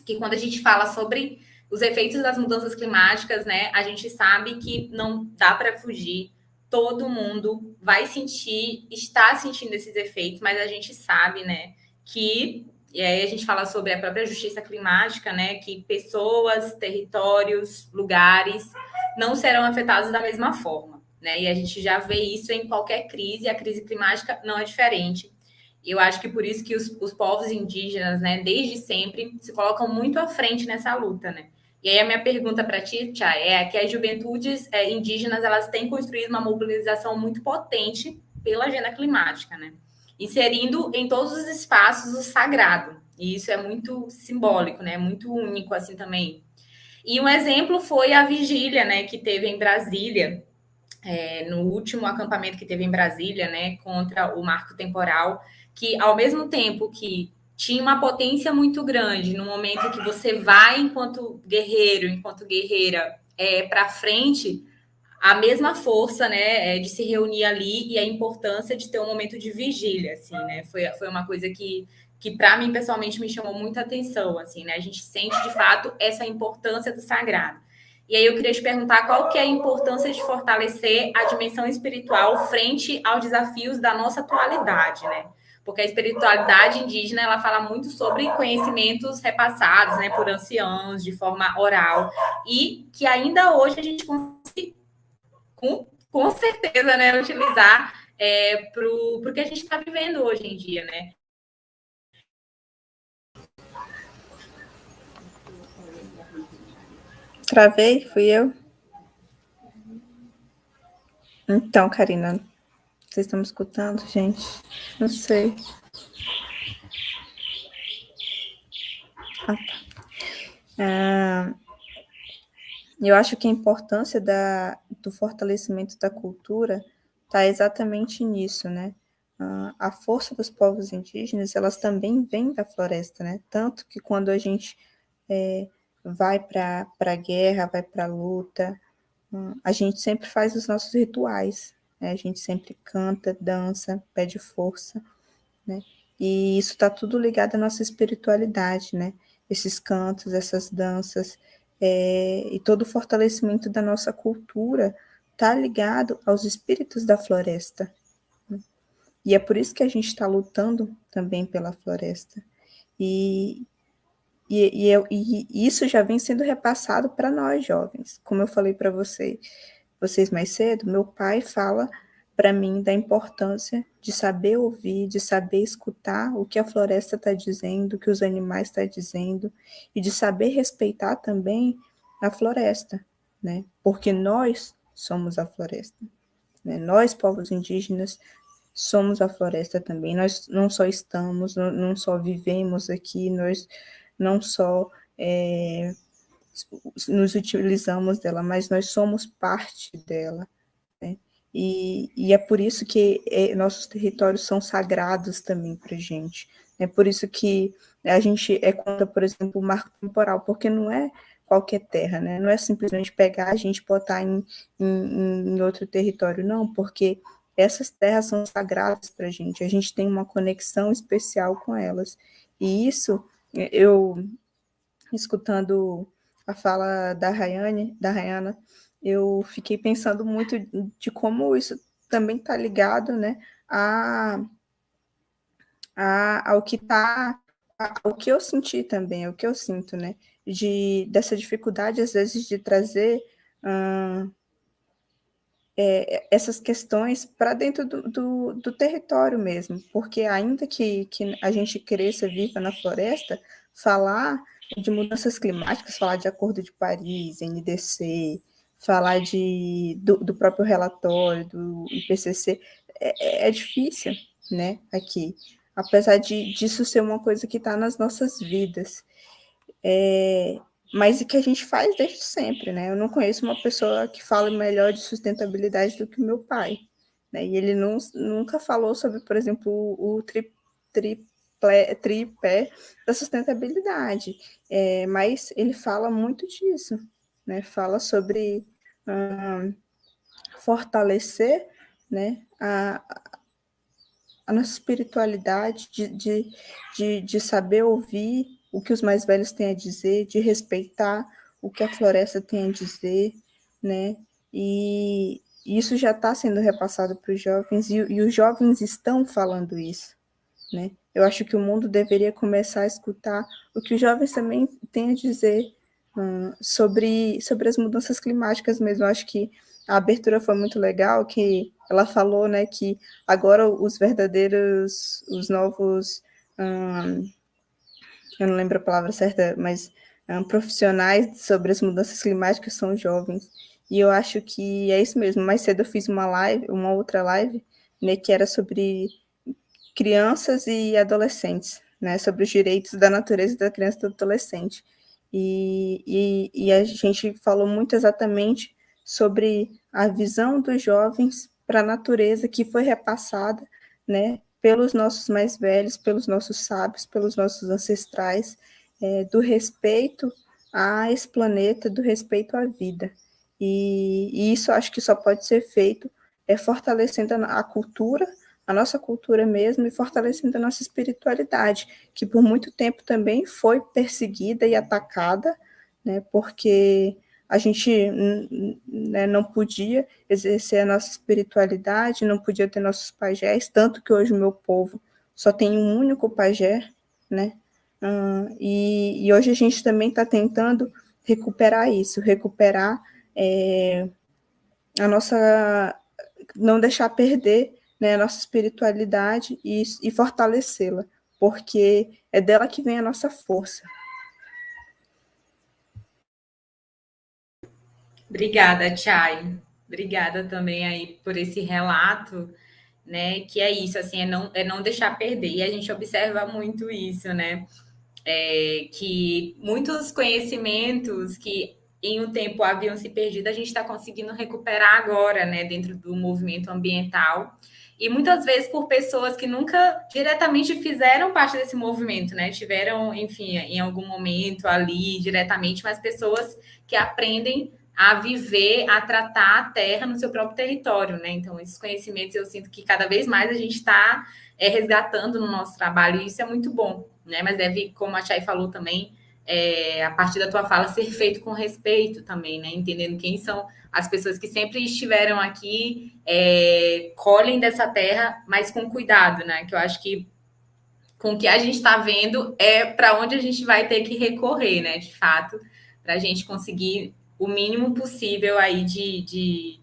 que quando a gente fala sobre os efeitos das mudanças climáticas, né, a gente sabe que não dá para fugir, todo mundo vai sentir, está sentindo esses efeitos, mas a gente sabe, né, que, e aí a gente fala sobre a própria justiça climática, né, que pessoas, territórios, lugares não serão afetados da mesma forma. Né? E a gente já vê isso em qualquer crise, a crise climática não é diferente. E eu acho que por isso que os povos indígenas, né, desde sempre, se colocam muito à frente nessa luta, né? E aí a minha pergunta para ti, Tia, é que as juventudes indígenas, elas têm construído uma mobilização muito potente pela agenda climática, né? Inserindo em todos os espaços o sagrado. E isso é muito simbólico, né? Muito único, assim, também. E um exemplo foi a vigília, né, que teve em Brasília, no último acampamento que teve em Brasília, né, contra o marco temporal, que ao mesmo tempo que tinha uma potência muito grande, no momento que você vai enquanto guerreiro, enquanto guerreira, para frente, a mesma força, né, de se reunir ali e a importância de ter um momento de vigília, assim, né, foi uma coisa que para mim, pessoalmente, me chamou muita atenção, assim, né, a gente sente, de fato, essa importância do sagrado. E aí eu queria te perguntar qual que é a importância de fortalecer a dimensão espiritual frente aos desafios da nossa atualidade, né? Porque a espiritualidade indígena, ela fala muito sobre conhecimentos repassados, né, por anciãos, de forma oral, e que ainda hoje a gente consegue, com certeza, né, utilizar para o que a gente está vivendo hoje em dia, né? Travei? Fui eu? Então, Karina, vocês estão me escutando, gente? Não sei. Eu acho que a importância do fortalecimento da cultura está exatamente nisso, né? a força dos povos indígenas, elas também vêm da floresta, né? Tanto que quando a gente vai para a guerra, vai para a luta, a gente sempre faz os nossos rituais, né? A gente sempre canta, dança, pede força, né? E isso está tudo ligado à nossa espiritualidade, né? Esses cantos, essas danças, e todo o fortalecimento da nossa cultura está ligado aos espíritos da floresta, né? E é por isso que a gente está lutando também pela floresta. E isso já vem sendo repassado para nós, jovens. Como eu falei para vocês mais cedo, meu pai fala para mim da importância de saber ouvir, de saber escutar o que a floresta está dizendo, o que os animais estão dizendo, e de saber respeitar também a floresta, né? Porque nós somos a floresta, né? Nós, povos indígenas, somos a floresta também. Nós não só estamos, não só vivemos aqui, nós não só nos utilizamos dela, mas nós somos parte dela, né? E é por isso que nossos territórios são sagrados também para a gente. É por isso que a gente é contra, por exemplo, o marco temporal, porque não é qualquer terra, né? Não é simplesmente pegar a gente botar em outro território, não, porque essas terras são sagradas para a gente tem uma conexão especial com elas. E isso, eu, escutando a fala da Rayana, eu fiquei pensando muito de como isso também está ligado, né, ao que eu senti também, ao que eu sinto, né, dessa dificuldade, às vezes, de trazer essas questões para dentro do território mesmo, porque ainda que a gente cresça, viva na floresta, falar de mudanças climáticas, falar de Acordo de Paris, NDC, falar do próprio relatório, do IPCC, é difícil, né, aqui, apesar disso ser uma coisa que está nas nossas vidas. Mas que a gente faz desde sempre, né? Eu não conheço uma pessoa que fale melhor de sustentabilidade do que o meu pai, né? E ele nunca falou sobre, por exemplo, o tripé da sustentabilidade, mas ele fala muito disso, né? Fala sobre fortalecer, né, a nossa espiritualidade, de saber ouvir o que os mais velhos têm a dizer, de respeitar o que a floresta tem a dizer, né? E isso já está sendo repassado para os jovens, e os jovens estão falando isso, né? Eu acho que o mundo deveria começar a escutar o que os jovens também têm a dizer sobre as mudanças climáticas mesmo. Eu acho que a abertura foi muito legal, que ela falou, né, que agora os novos, eu não lembro a palavra certa, mas profissionais sobre as mudanças climáticas são jovens. E eu acho que é isso mesmo. Mais cedo eu fiz uma outra live, né, que era sobre crianças e adolescentes, né, sobre os direitos da natureza da criança e do adolescente. E a gente falou muito exatamente sobre a visão dos jovens para a natureza que foi repassada, né, pelos nossos mais velhos, pelos nossos sábios, pelos nossos ancestrais, do respeito a esse planeta, do respeito à vida. E isso acho que só pode ser feito fortalecendo a cultura, a nossa cultura mesmo, e fortalecendo a nossa espiritualidade, que por muito tempo também foi perseguida e atacada, né, porque a gente, né, não podia exercer a nossa espiritualidade, não podia ter nossos pajés, tanto que hoje o meu povo só tem um único pajé, né? E hoje a gente também está tentando recuperar isso, recuperar a nossa, não deixar perder, né, a nossa espiritualidade e fortalecê-la, porque é dela que vem a nossa força. Obrigada, Chay. Obrigada também aí por esse relato, né? Que é isso, assim, é não deixar perder. E a gente observa muito isso, né? Que muitos conhecimentos que em um tempo haviam se perdido, a gente está conseguindo recuperar agora, né, dentro do movimento ambiental. E muitas vezes por pessoas que nunca diretamente fizeram parte desse movimento, né? Tiveram, enfim, em algum momento ali diretamente, mas pessoas que aprendem a viver, a tratar a terra no seu próprio território, né? Então, esses conhecimentos eu sinto que cada vez mais a gente está resgatando no nosso trabalho, e isso é muito bom, né? Mas deve, como a Chay falou também, a partir da tua fala, ser feito com respeito também, né? Entendendo quem são as pessoas que sempre estiveram aqui, colhem dessa terra, mas com cuidado, né? Que eu acho que com o que a gente está vendo é para onde a gente vai ter que recorrer, né? De fato, para a gente conseguir o mínimo possível aí de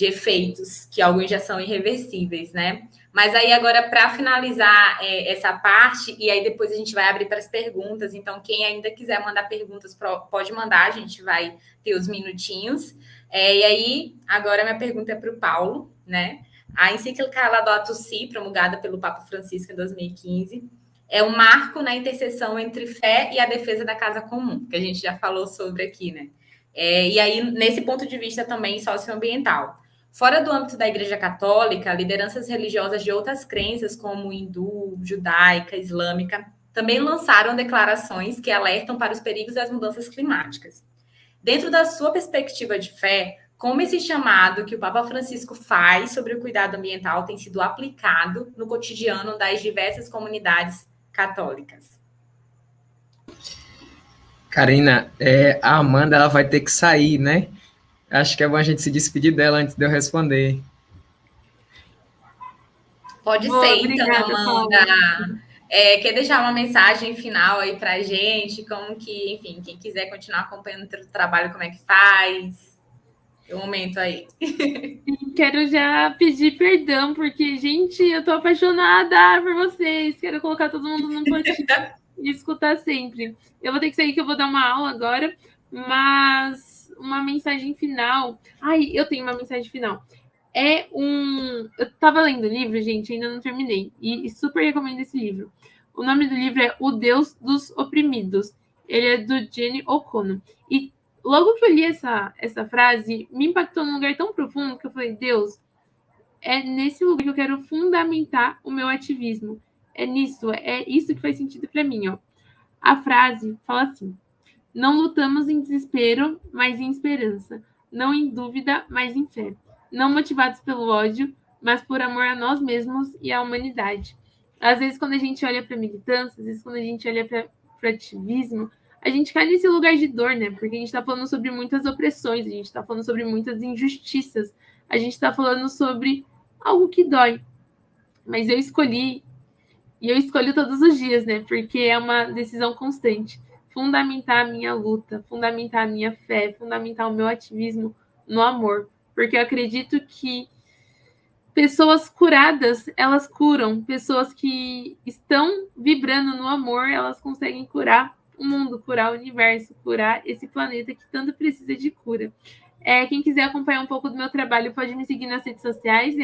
efeitos, que alguns já são irreversíveis, né? Mas aí agora, para finalizar essa parte, e aí depois a gente vai abrir para as perguntas, então quem ainda quiser mandar perguntas, pode mandar, a gente vai ter os minutinhos. E aí, agora minha pergunta é para o Paulo, né? A encíclica Laudato Si, promulgada pelo Papa Francisco em 2015, é um marco na interseção entre fé e a defesa da casa comum, que a gente já falou sobre aqui, né? E aí, nesse ponto de vista também socioambiental. Fora do âmbito da Igreja Católica, lideranças religiosas de outras crenças, como hindu, judaica, islâmica, também lançaram declarações que alertam para os perigos das mudanças climáticas. Dentro da sua perspectiva de fé, como esse chamado que o Papa Francisco faz sobre o cuidado ambiental tem sido aplicado no cotidiano das diversas comunidades católicas? Karina, a Amanda ela vai ter que sair, né? Acho que é bom a gente se despedir dela antes de eu responder. Pode ser, então, Amanda. Quer deixar uma mensagem final aí para a gente? Como que, enfim, quem quiser continuar acompanhando o trabalho, como é que faz? Tem um momento aí. Quero já pedir perdão, porque, gente, eu tô apaixonada por vocês. Quero colocar todo mundo num potinho e escutar sempre. Eu vou ter que sair, que eu vou dar uma aula agora, mas uma mensagem final. Ai, eu tenho uma mensagem final. Eu tava lendo o livro, gente, ainda não terminei, e super recomendo esse livro. O nome do livro é O Deus dos Oprimidos. Ele é do Jenny O'Connor. E logo que eu li essa frase, me impactou num lugar tão profundo que eu falei, Deus, é nesse lugar que eu quero fundamentar o meu ativismo. É isso que faz sentido para mim, ó. A frase fala assim: não lutamos em desespero, mas em esperança. Não em dúvida, mas em fé. Não motivados pelo ódio, mas por amor a nós mesmos e à humanidade. Às vezes, quando a gente olha para a militância, às vezes, quando a gente olha para o ativismo, a gente cai nesse lugar de dor, né? Porque a gente está falando sobre muitas opressões, a gente está falando sobre muitas injustiças, a gente está falando sobre algo que dói. Mas eu escolhi, e eu escolho todos os dias, né? Porque é uma decisão constante. Fundamentar a minha luta, fundamentar a minha fé, fundamentar o meu ativismo no amor. Porque eu acredito que pessoas curadas, elas curam. Pessoas que estão vibrando no amor, elas conseguem curar o mundo, curar o universo, curar esse planeta que tanto precisa de cura. Quem quiser acompanhar um pouco do meu trabalho pode me seguir nas redes sociais,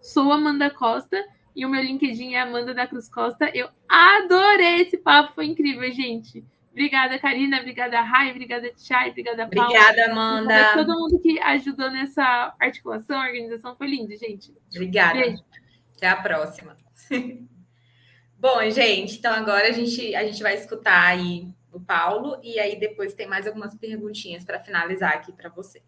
@souamandacosta, e o meu LinkedIn é Amanda da Cruz Costa. Eu adorei esse papo, foi incrível, gente. Obrigada, Karina, obrigada, Rai, obrigada, Chay, obrigada, Paula. Obrigada, Amanda. Obrigada a todo mundo que ajudou nessa articulação, organização, foi lindo, gente. Obrigada. Beijo. Até a próxima. Bom, gente, então agora a gente vai escutar aí o Paulo, e aí depois tem mais algumas perguntinhas para finalizar aqui para vocês.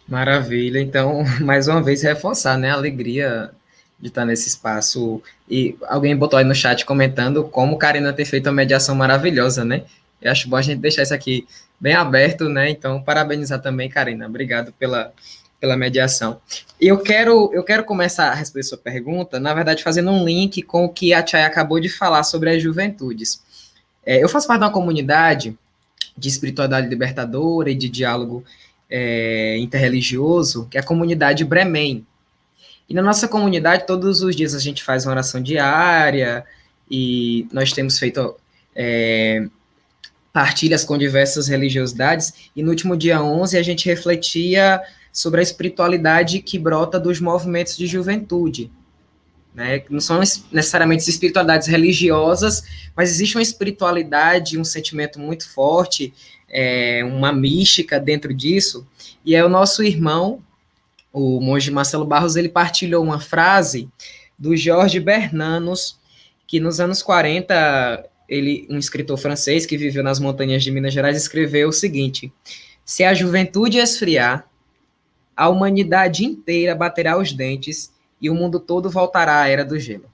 Maravilha. Então, mais uma vez, reforçar, né, a alegria de estar nesse espaço. E alguém botou aí no chat comentando como Karina tem feito uma mediação maravilhosa, né? Eu acho bom a gente deixar isso aqui bem aberto, né? Então, parabenizar também, Karina. Obrigado pela mediação. E eu quero começar a responder sua pergunta, na verdade, fazendo um link com o que a Chay acabou de falar sobre as juventudes. Eu faço parte de uma comunidade de espiritualidade libertadora e de diálogo interreligioso, que é a comunidade Bremem. E na nossa comunidade, todos os dias a gente faz uma oração diária, e nós temos feito partilhas com diversas religiosidades, e no último dia 11 a gente refletia sobre a espiritualidade que brota dos movimentos de juventude. né? Não são necessariamente espiritualidades religiosas, mas existe uma espiritualidade, um sentimento muito forte, uma mística dentro disso, e é o nosso irmão, o monge Marcelo Barros, ele partilhou uma frase do Jorge Bernanos, que nos anos 40, ele, um escritor francês que viveu nas montanhas de Minas Gerais, escreveu o seguinte: se a juventude esfriar, a humanidade inteira baterá os dentes e o mundo todo voltará à era do gelo.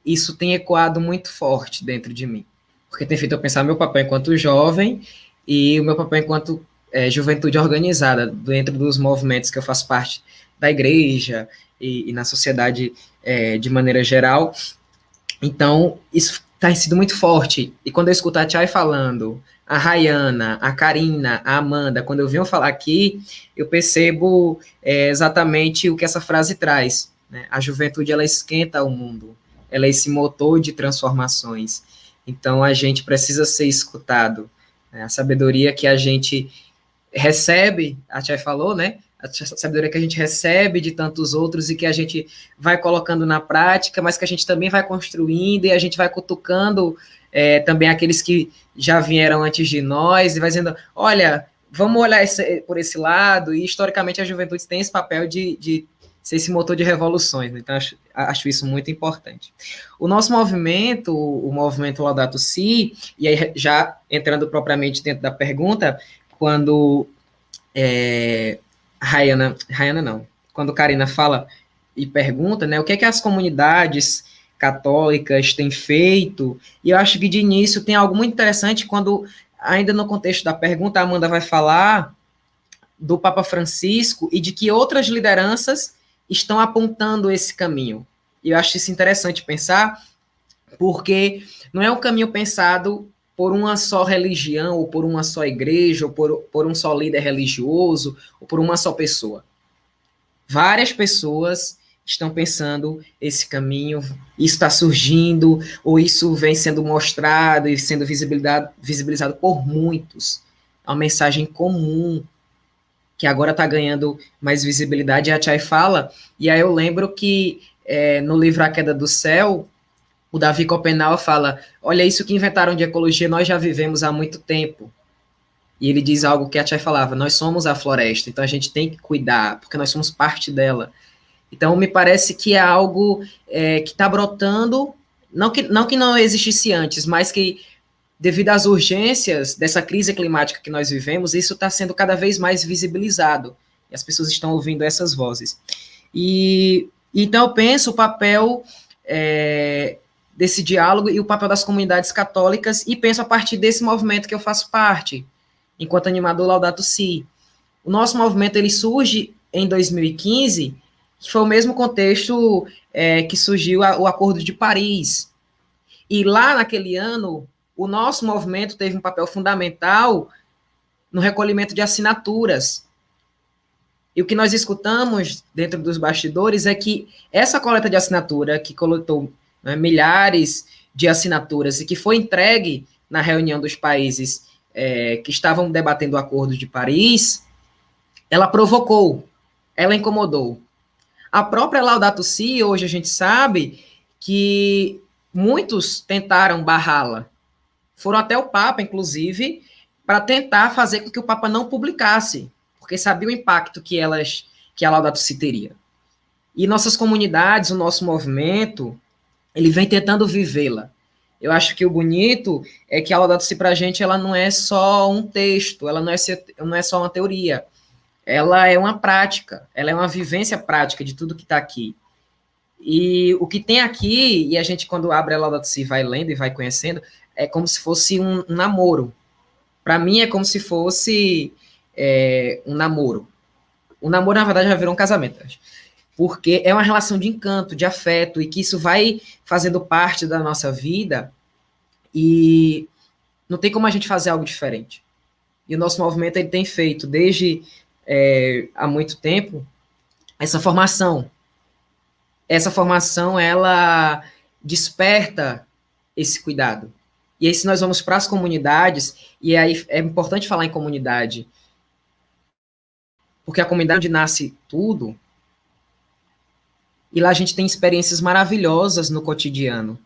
Isso tem ecoado muito forte dentro de mim, porque tem feito eu pensar meu papel enquanto jovem e o meu papel enquanto juventude organizada, dentro dos movimentos que eu faço parte da igreja e na sociedade de maneira geral. Então, isso tem sido muito forte. E quando eu escuto a Chay falando, a Rayana, a Karina, a Amanda, quando eu venho falar aqui, eu percebo exatamente o que essa frase traz, né? A juventude, ela esquenta o mundo, ela é esse motor de transformações. Então, a gente precisa ser escutado, né? A sabedoria que a gente recebe, a Chay falou, né? A sabedoria que a gente recebe de tantos outros e que a gente vai colocando na prática, mas que a gente também vai construindo e a gente vai cutucando também aqueles que já vieram antes de nós e vai dizendo, olha, vamos olhar por esse lado, e historicamente a juventude tem esse papel de ser esse motor de revoluções, né? Então acho isso muito importante. O nosso movimento, o movimento Laudato Si, e aí já entrando propriamente dentro da pergunta, quando quando Karina fala e pergunta, né, o que é que as comunidades católicas têm feito, e eu acho que de início tem algo muito interessante quando, ainda no contexto da pergunta, a Amanda vai falar do Papa Francisco e de que outras lideranças estão apontando esse caminho. E eu acho isso interessante pensar, porque não é um caminho pensado por uma só religião, ou por uma só igreja, ou por um só líder religioso, ou por uma só pessoa. Várias pessoas estão pensando esse caminho, isso está surgindo, ou isso vem sendo mostrado e sendo visibilizado por muitos. É uma mensagem comum, que agora está ganhando mais visibilidade, e a Chay fala, e aí eu lembro que no livro A Queda do Céu, o Davi Copenau fala, olha, isso que inventaram de ecologia, nós já vivemos há muito tempo. E ele diz algo que a Chay falava, nós somos a floresta, então a gente tem que cuidar, porque nós somos parte dela. Então, me parece que é algo que está brotando, não que não existisse antes, mas que, devido às urgências dessa crise climática que nós vivemos, isso está sendo cada vez mais visibilizado, e as pessoas estão ouvindo essas vozes. E então, eu penso o papel desse diálogo e o papel das comunidades católicas, e penso a partir desse movimento que eu faço parte, enquanto animador Laudato Si. O nosso movimento, ele surge em 2015, que foi o mesmo contexto que surgiu o Acordo de Paris. E lá naquele ano, o nosso movimento teve um papel fundamental no recolhimento de assinaturas. E o que nós escutamos dentro dos bastidores é que essa coleta de assinatura, que coletou milhares de assinaturas e que foi entregue na reunião dos países que estavam debatendo o Acordo de Paris, ela provocou, ela incomodou. A própria Laudato Si, hoje a gente sabe que muitos tentaram barrá-la. Foram até o Papa, inclusive, para tentar fazer com que o Papa não publicasse, porque sabia o impacto que a Laudato Si teria. E nossas comunidades, o nosso movimento, ele vem tentando vivê-la. Eu acho que o bonito é que a Laudato Si para a gente, ela não é só um texto, ela não é só uma teoria, ela é uma prática, ela é uma vivência prática de tudo que está aqui. E o que tem aqui, e a gente quando abre a Laudato Si vai lendo e vai conhecendo, é como se fosse um namoro. Para mim é como se fosse um namoro. O namoro, na verdade, já virou um casamento, porque é uma relação de encanto, de afeto, e que isso vai fazendo parte da nossa vida, e não tem como a gente fazer algo diferente. E o nosso movimento, ele tem feito, desde há muito tempo, essa formação. Essa formação, ela desperta esse cuidado. E aí, se nós vamos para as comunidades, e aí é importante falar em comunidade, porque a comunidade onde nasce tudo, E lá a gente tem experiências maravilhosas no cotidiano.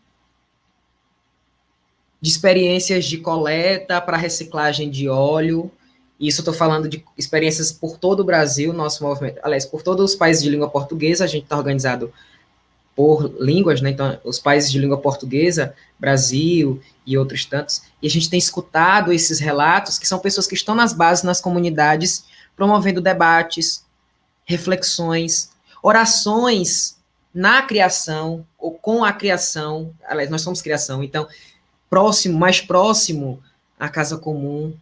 De experiências de coleta para reciclagem de óleo. Isso eu estou falando de experiências por todo o Brasil, nosso movimento, aliás, por todos os países de língua portuguesa. A gente está organizado por línguas, né? Então, os países de língua portuguesa, Brasil e outros tantos, e a gente tem escutado esses relatos, que são pessoas que estão nas bases, nas comunidades, promovendo debates, reflexões, orações na criação, ou com a criação, aliás, nós somos criação, então, mais próximo à casa comum,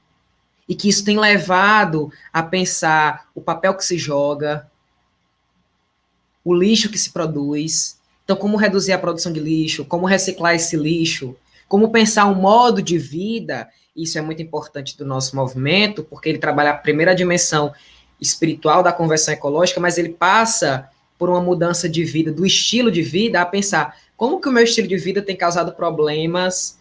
e que isso tem levado a pensar o papel que se joga, o lixo que se produz. Então, como reduzir a produção de lixo, como reciclar esse lixo, como pensar um modo de vida, isso é muito importante do nosso movimento, porque ele trabalha a primeira dimensão espiritual da conversão ecológica, mas ele passa por uma mudança de vida, do estilo de vida, a pensar como que o meu estilo de vida tem causado problemas,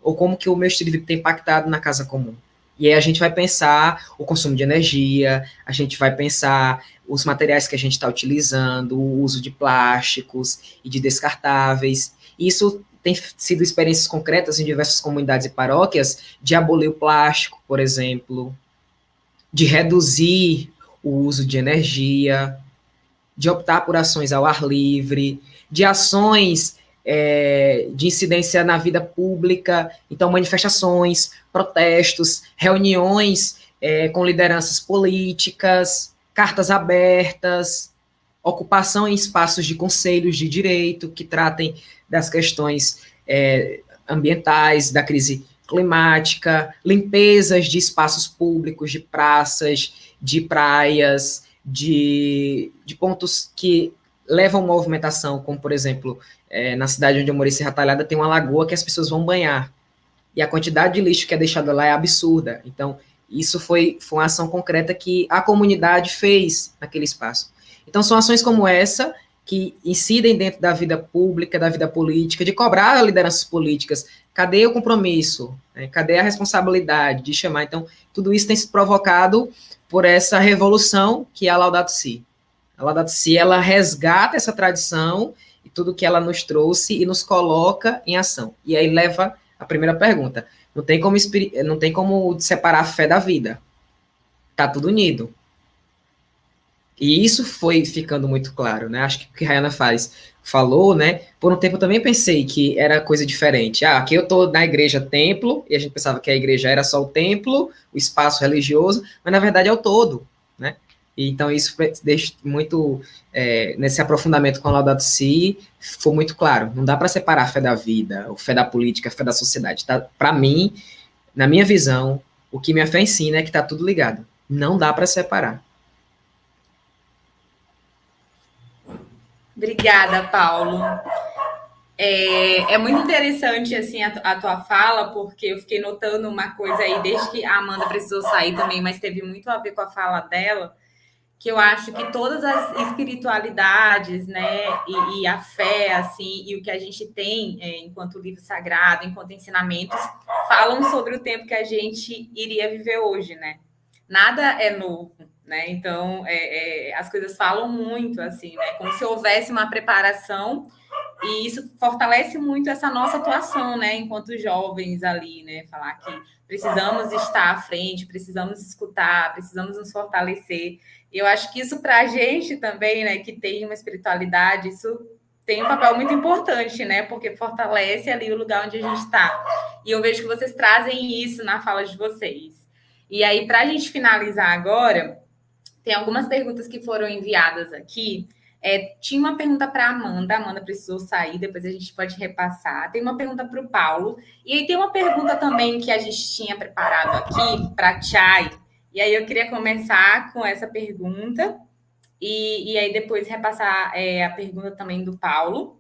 ou como que o meu estilo de vida tem impactado na casa comum. E aí a gente vai pensar o consumo de energia, a gente vai pensar os materiais que a gente está utilizando, o uso de plásticos e de descartáveis. Isso tem sido experiências concretas em diversas comunidades e paróquias de abolir o plástico, por exemplo, de reduzir o uso de energia, de optar por ações ao ar livre, de ações de incidência na vida pública, então manifestações, protestos, reuniões com lideranças políticas, cartas abertas, ocupação em espaços de conselhos de direito que tratem das questões ambientais, da crise climática, limpezas de espaços públicos, de praças, de praias, de pontos que levam movimentação, como, por exemplo, na cidade onde eu morei, Serra Talhada, tem uma lagoa que as pessoas vão banhar. E a quantidade de lixo que é deixada lá é absurda. Então, isso foi uma ação concreta que a comunidade fez naquele espaço. Então, são ações como essa que incidem dentro da vida pública, da vida política, de cobrar lideranças políticas. Cadê o compromisso? Cadê a responsabilidade de chamar? Então, tudo isso tem sido provocado por essa revolução que é a Laudato Si. A Laudato Si, ela resgata essa tradição e tudo que ela nos trouxe e nos coloca em ação. E aí leva a primeira pergunta. Não tem como separar a fé da vida. Está tudo unido. E isso foi ficando muito claro, né? Acho que o que a Rayana falou, né? Por um tempo eu também pensei que era coisa diferente. Aqui eu estou na igreja templo, e a gente pensava que a igreja era só o templo, o espaço religioso, mas na verdade é o todo, né? E então isso deixa muito, nesse aprofundamento com a Laudato Si, foi muito claro. Não dá para separar a fé da vida, a fé da política, a fé da sociedade. Tá? Para mim, na minha visão, o que minha fé ensina é que está tudo ligado. Não dá para separar. Obrigada, Paulo. É muito interessante assim a tua fala, porque eu fiquei notando uma coisa aí, desde que a Amanda precisou sair também, mas teve muito a ver com a fala dela, que eu acho que todas as espiritualidades, né, e a fé, assim, e o que a gente tem enquanto livro sagrado, enquanto ensinamentos, falam sobre o tempo que a gente iria viver hoje, né? Nada é novo, né? Então, as coisas falam muito, assim, né? Como se houvesse uma preparação, e isso fortalece muito essa nossa atuação, né? Enquanto jovens ali, né? Falar que precisamos estar à frente, precisamos escutar, precisamos nos fortalecer. E eu acho que isso para a gente também, né? Que tem uma espiritualidade, isso tem um papel muito importante, né? Porque fortalece ali o lugar onde a gente está. E eu vejo que vocês trazem isso na fala de vocês. E aí, para a gente finalizar agora, tem algumas perguntas que foram enviadas aqui. Tinha uma pergunta para a Amanda precisou sair, depois a gente pode repassar. Tem uma pergunta para o Paulo. E aí tem uma pergunta também que a gente tinha preparado aqui para a Chay. E aí eu queria começar com essa pergunta e aí depois repassar a pergunta também do Paulo.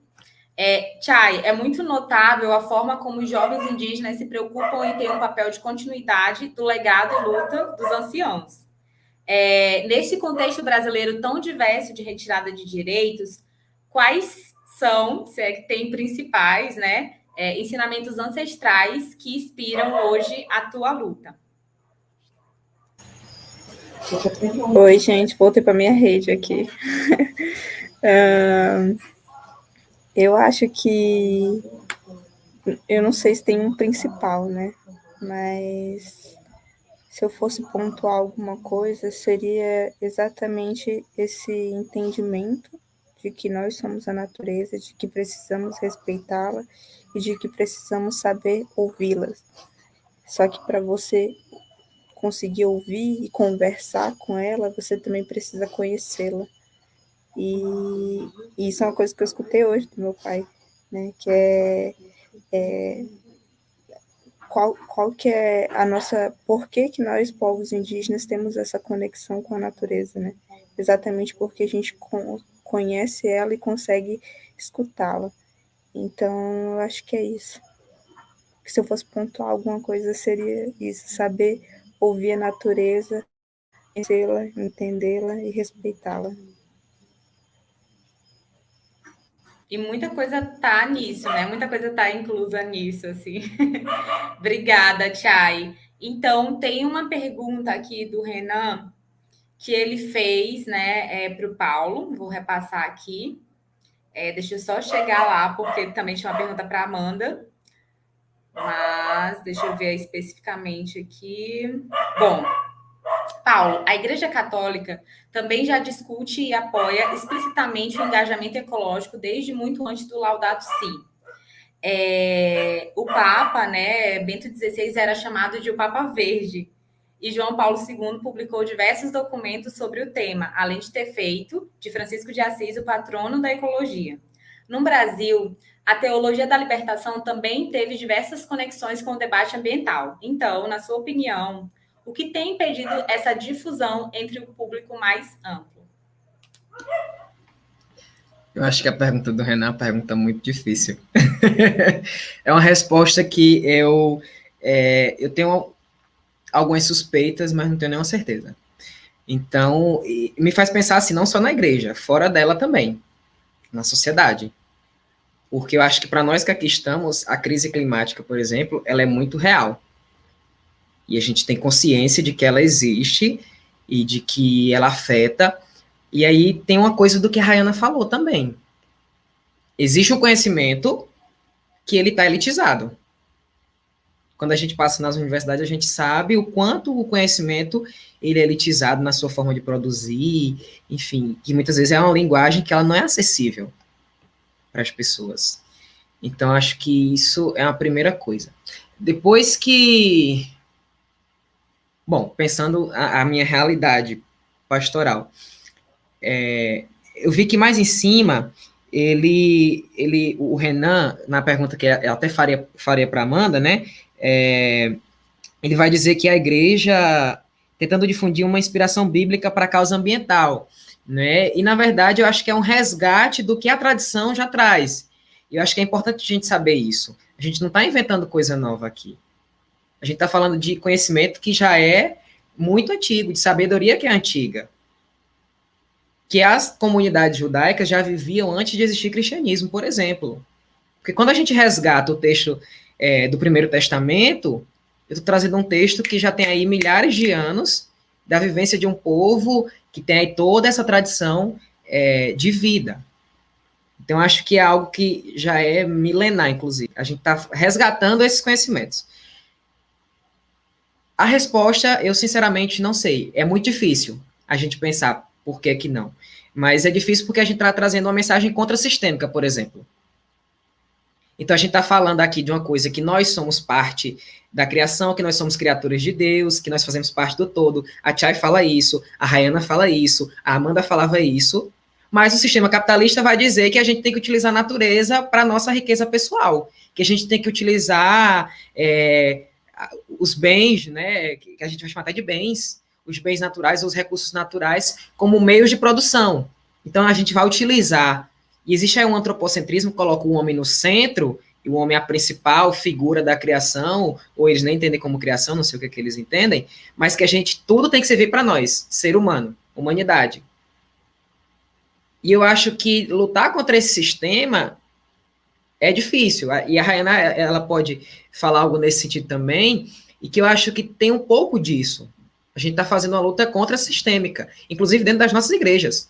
Chay, é muito notável a forma como os jovens indígenas se preocupam em ter um papel de continuidade do legado e luta dos anciãos. Nesse contexto brasileiro tão diverso de retirada de direitos, quais são, se é que tem principais, né, ensinamentos ancestrais que inspiram hoje a tua luta? Oi, gente, voltei para minha rede aqui. Eu acho que... Eu não sei se tem um principal, né? Mas se eu fosse pontuar alguma coisa, seria exatamente esse entendimento de que nós somos a natureza, de que precisamos respeitá-la e de que precisamos saber ouvi-la. Só que para você conseguir ouvir e conversar com ela, você também precisa conhecê-la. E isso é uma coisa que eu escutei hoje do meu pai, né? Que é qual que é a nossa... Por que nós, povos indígenas, temos essa conexão com a natureza, né? Exatamente porque a gente conhece ela e consegue escutá-la. Então, eu acho que é isso. Que se eu fosse pontuar alguma coisa, seria isso, saber ouvir a natureza, conhecê-la, entendê-la e respeitá-la. E muita coisa tá nisso, né? Muita coisa tá inclusa nisso, assim. Obrigada, Chay. Então, tem uma pergunta aqui do Renan que ele fez, né, para o Paulo. Vou repassar aqui. Deixa eu só chegar lá, porque ele também tinha uma pergunta para a Amanda. Mas deixa eu ver especificamente aqui. Bom, Paulo, a Igreja Católica também já discute e apoia explicitamente o engajamento ecológico desde muito antes do Laudato Si. O Papa, né, Bento XVI, era chamado de o Papa Verde, e João Paulo II publicou diversos documentos sobre o tema, além de ter feito de Francisco de Assis o patrono da ecologia. No Brasil, a teologia da libertação também teve diversas conexões com o debate ambiental. Então, na sua opinião, o que tem impedido essa difusão entre o público mais amplo? Eu acho que a pergunta do Renan é uma pergunta muito difícil. É uma resposta que eu tenho algumas suspeitas, mas não tenho nenhuma certeza. Então, me faz pensar assim, não só na igreja, fora dela também, na sociedade. Porque eu acho que para nós que aqui estamos, a crise climática, por exemplo, ela é muito real. E a gente tem consciência de que ela existe e de que ela afeta. E aí tem uma coisa do que a Rayana falou também. Existe um conhecimento que ele está elitizado. Quando a gente passa nas universidades, a gente sabe o quanto o conhecimento ele é elitizado na sua forma de produzir, enfim, que muitas vezes é uma linguagem que ela não é acessível para as pessoas. Então, acho que isso é a primeira coisa. Depois que... Bom, pensando a minha realidade pastoral, eu vi que mais em cima, o Renan, na pergunta que eu até faria para a Amanda, né, ele vai dizer que a igreja tentando difundir uma inspiração bíblica para a causa ambiental, né, e na verdade eu acho que é um resgate do que a tradição já traz, e eu acho que é importante a gente saber isso, a gente não está inventando coisa nova aqui, a gente está falando de conhecimento que já é muito antigo, de sabedoria que é antiga, que as comunidades judaicas já viviam antes de existir cristianismo, por exemplo. Porque quando a gente resgata o texto do Primeiro Testamento, eu estou trazendo um texto que já tem aí milhares de anos da vivência de um povo que tem aí toda essa tradição de vida. Então, acho que é algo que já é milenar, inclusive. A gente está resgatando esses conhecimentos. A resposta, eu sinceramente não sei. É muito difícil a gente pensar por que que não. Mas é difícil porque a gente está trazendo uma mensagem contrassistêmica, por exemplo. Então, a gente está falando aqui de uma coisa que nós somos parte da criação, que nós somos criaturas de Deus, que nós fazemos parte do todo. A Chay fala isso, a Rayana fala isso, a Amanda falava isso, mas o sistema capitalista vai dizer que a gente tem que utilizar a natureza para a nossa riqueza pessoal, que a gente tem que utilizar os bens, né, que a gente vai chamar até de bens, os bens naturais, os recursos naturais, como meios de produção. Então, a gente vai utilizar. E existe aí um antropocentrismo que coloca o homem no centro, e o homem é a principal figura da criação, ou eles nem entendem como criação, não sei o que eles entendem, mas que tudo tem que servir para nós, ser humano, humanidade. E eu acho que lutar contra esse sistema é difícil. E a Rayana, ela pode falar algo nesse sentido também, e que eu acho que tem um pouco disso. A gente está fazendo uma luta contra-sistêmica, inclusive dentro das nossas igrejas.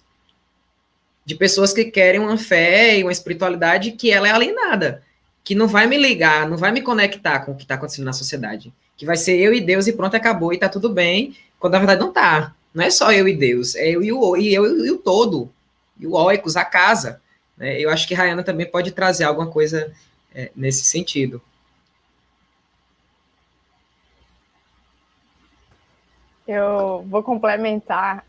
de pessoas que querem uma fé e uma espiritualidade que ela é alienada, que não vai me ligar, não vai me conectar com o que está acontecendo na sociedade, que vai ser eu e Deus e pronto, acabou e tá tudo bem, quando na verdade não tá. Não é só eu e Deus, é eu e o todo, e o oikos, a casa. Né? Eu acho que Rayana também pode trazer alguma coisa nesse sentido. Eu vou complementar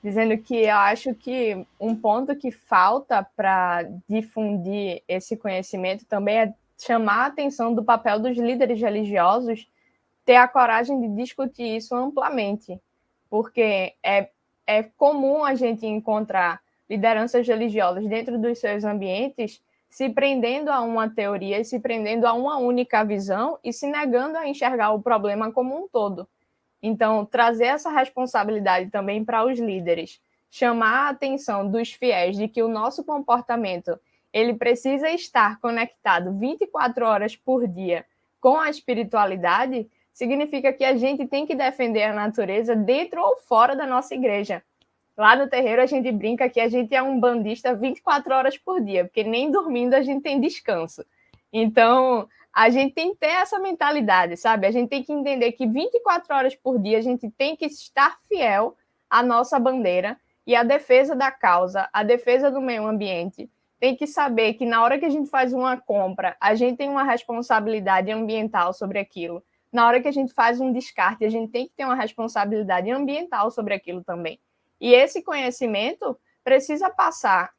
dizendo que eu acho que um ponto que falta para difundir esse conhecimento também é chamar a atenção do papel dos líderes religiosos, ter a coragem de discutir isso amplamente, porque é comum a gente encontrar lideranças religiosas dentro dos seus ambientes se prendendo a uma teoria, se prendendo a uma única visão e se negando a enxergar o problema como um todo. Então, trazer essa responsabilidade também para os líderes, chamar a atenção dos fiéis de que o nosso comportamento ele precisa estar conectado 24 horas por dia com a espiritualidade, significa que a gente tem que defender a natureza dentro ou fora da nossa igreja. Lá no terreiro a gente brinca que a gente é um bandista 24 horas por dia, porque nem dormindo a gente tem descanso. Então, a gente tem que ter essa mentalidade, sabe? A gente tem que entender que 24 horas por dia a gente tem que estar fiel à nossa bandeira e à defesa da causa, à defesa do meio ambiente. Tem que saber que na hora que a gente faz uma compra, a gente tem uma responsabilidade ambiental sobre aquilo. Na hora que a gente faz um descarte, a gente tem que ter uma responsabilidade ambiental sobre aquilo também. E esse conhecimento precisa passar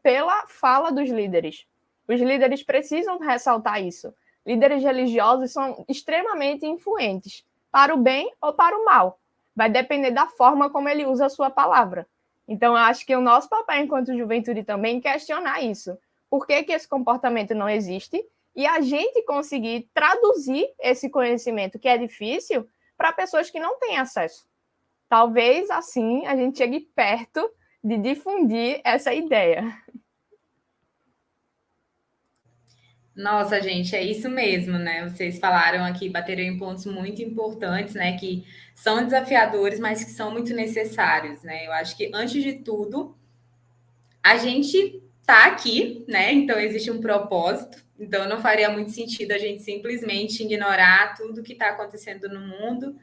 pela fala dos líderes. Os líderes precisam ressaltar isso. Líderes religiosos são extremamente influentes, para o bem ou para o mal. Vai depender da forma como ele usa a sua palavra. Então, eu acho que o nosso papel enquanto juventude também é questionar isso. Por que esse comportamento não existe? E a gente conseguir traduzir esse conhecimento, que é difícil, para pessoas que não têm acesso. Talvez, assim, a gente chegue perto de difundir essa ideia. Nossa, gente, é isso mesmo, né? Vocês falaram aqui, bateram em pontos muito importantes, né? Que são desafiadores, mas que são muito necessários, né? Eu acho que, antes de tudo, a gente tá aqui, né? Então, existe um propósito. Então, não faria muito sentido a gente simplesmente ignorar tudo que está acontecendo no mundo,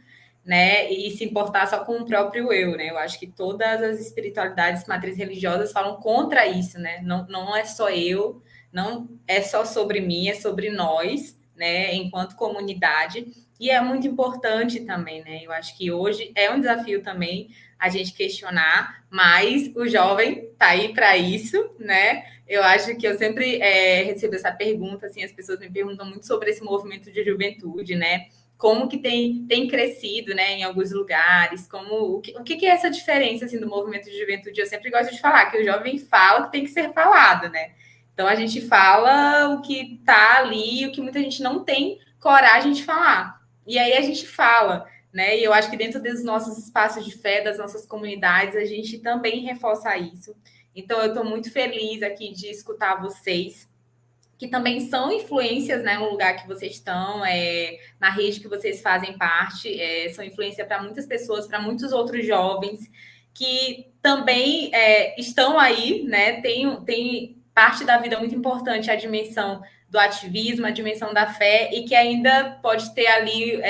né? E se importar só com o próprio eu, né? Eu acho que todas as espiritualidades, matrizes religiosas falam contra isso, né? Não é só eu, não é só sobre mim, é sobre nós, né? Enquanto comunidade. E é muito importante também, né? Eu acho que hoje é um desafio também a gente questionar, mas o jovem tá aí para isso, né? Eu acho que eu sempre recebo essa pergunta, assim, as pessoas me perguntam muito sobre esse movimento de juventude, né? Como que tem crescido, né, em alguns lugares, o que é essa diferença, assim, do movimento de juventude? Eu sempre gosto de falar que o jovem fala o que tem que ser falado, né? Então, a gente fala o que está ali, o que muita gente não tem coragem de falar. E aí a gente fala, né? E eu acho que dentro dos nossos espaços de fé, das nossas comunidades, a gente também reforça isso. Então, eu estou muito feliz aqui de escutar vocês, que também são influências, né, no lugar que vocês estão, na rede que vocês fazem parte, são influência para muitas pessoas, para muitos outros jovens que também estão aí, né, tem parte da vida muito importante, a dimensão do ativismo, a dimensão da fé, e que ainda pode ter ali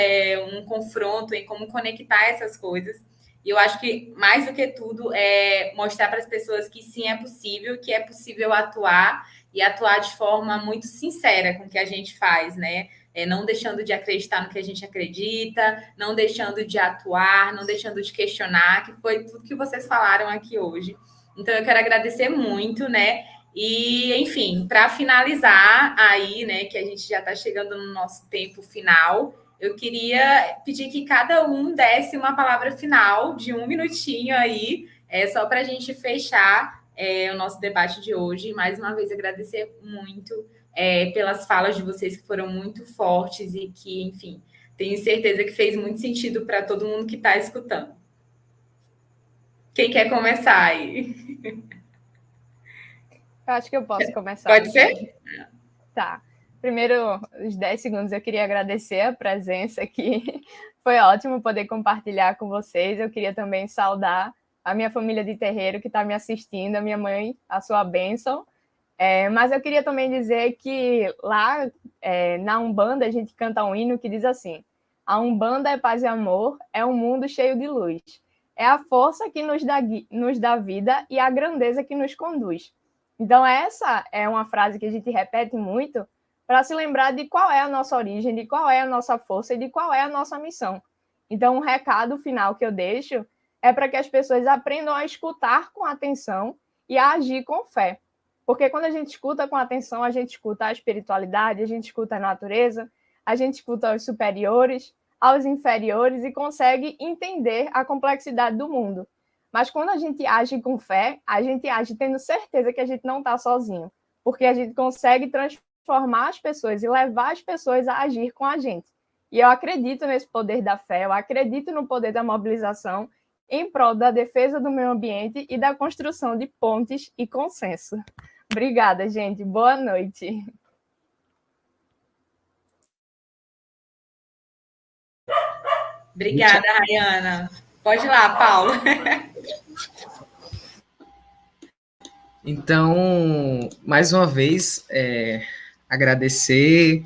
um confronto em como conectar essas coisas. E eu acho que, mais do que tudo, é mostrar para as pessoas que sim, é possível, que é possível atuar, e atuar de forma muito sincera com o que a gente faz, né? Não deixando de acreditar no que a gente acredita, não deixando de atuar, não deixando de questionar, que foi tudo que vocês falaram aqui hoje. Então, eu quero agradecer muito, né? E, enfim, para finalizar aí, né, que a gente já está chegando no nosso tempo final, eu queria pedir que cada um desse uma palavra final de 1 minutinho aí, só para a gente fechar o nosso debate de hoje. Mais uma vez, agradecer muito pelas falas de vocês, que foram muito fortes e que, enfim, tenho certeza que fez muito sentido para todo mundo que está escutando. Quem quer começar aí? Eu acho que eu posso começar. Pode ser? Tá. Primeiro, os 10 segundos, eu queria agradecer a presença aqui. Foi ótimo poder compartilhar com vocês. Eu queria também saudar a minha família de terreiro que está me assistindo, a minha mãe, a sua bênção. Mas eu queria também dizer que lá na Umbanda a gente canta um hino que diz assim: a Umbanda é paz e amor, é um mundo cheio de luz. É a força que nos dá vida e a grandeza que nos conduz. Então, essa é uma frase que a gente repete muito para se lembrar de qual é a nossa origem, de qual é a nossa força e de qual é a nossa missão. Então, o recado final que eu deixo é para que as pessoas aprendam a escutar com atenção e a agir com fé. Porque quando a gente escuta com atenção, a gente escuta a espiritualidade, a gente escuta a natureza, a gente escuta os superiores, aos inferiores e consegue entender a complexidade do mundo. Mas quando a gente age com fé, a gente age tendo certeza que a gente não está sozinho, porque a gente consegue transformar as pessoas e levar as pessoas a agir com a gente. E eu acredito nesse poder da fé, eu acredito no poder da mobilização em prol da defesa do meio ambiente e da construção de pontes e consenso. Obrigada, gente. Boa noite. Obrigada, Rayana. Pode ir lá, Paulo. Então, mais uma vez, agradecer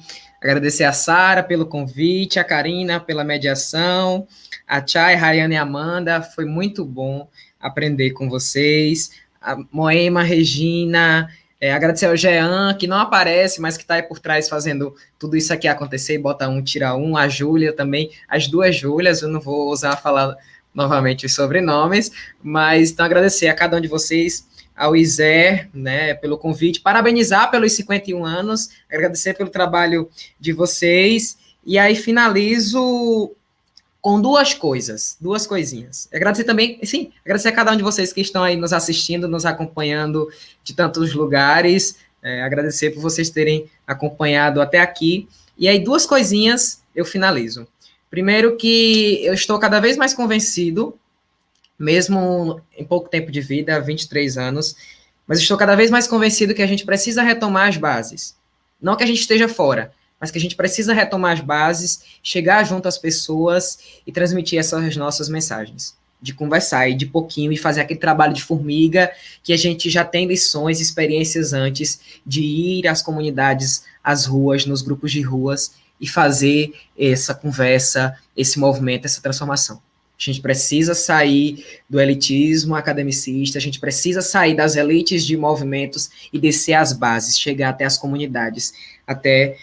a Sara pelo convite, a Karina pela mediação, a Chay, Rayana e Amanda, foi muito bom aprender com vocês, a Moema, Regina, agradecer ao Jean, que não aparece, mas que está aí por trás fazendo tudo isso aqui acontecer, bota um, tira um, a Júlia também, as duas Júlias, eu não vou ousar falar novamente os sobrenomes, mas então agradecer a cada um de vocês, ao Iser, né, pelo convite, parabenizar pelos 51 anos, agradecer pelo trabalho de vocês, e aí finalizo com duas coisinhas. Agradecer também, sim, agradecer a cada um de vocês que estão aí nos assistindo, nos acompanhando de tantos lugares, agradecer por vocês terem acompanhado até aqui, e aí duas coisinhas eu finalizo. Primeiro que eu estou cada vez mais convencido, mesmo em pouco tempo de vida, 23 anos, mas estou cada vez mais convencido que a gente precisa retomar as bases. Não que a gente esteja fora, mas que a gente precisa retomar as bases, chegar junto às pessoas e transmitir essas nossas mensagens. De conversar e de pouquinho e fazer aquele trabalho de formiga que a gente já tem lições, experiências antes de ir às comunidades, às ruas, nos grupos de ruas e fazer essa conversa, esse movimento, essa transformação. A gente precisa sair do elitismo academicista, a gente precisa sair das elites de movimentos e descer às bases, chegar até as comunidades, até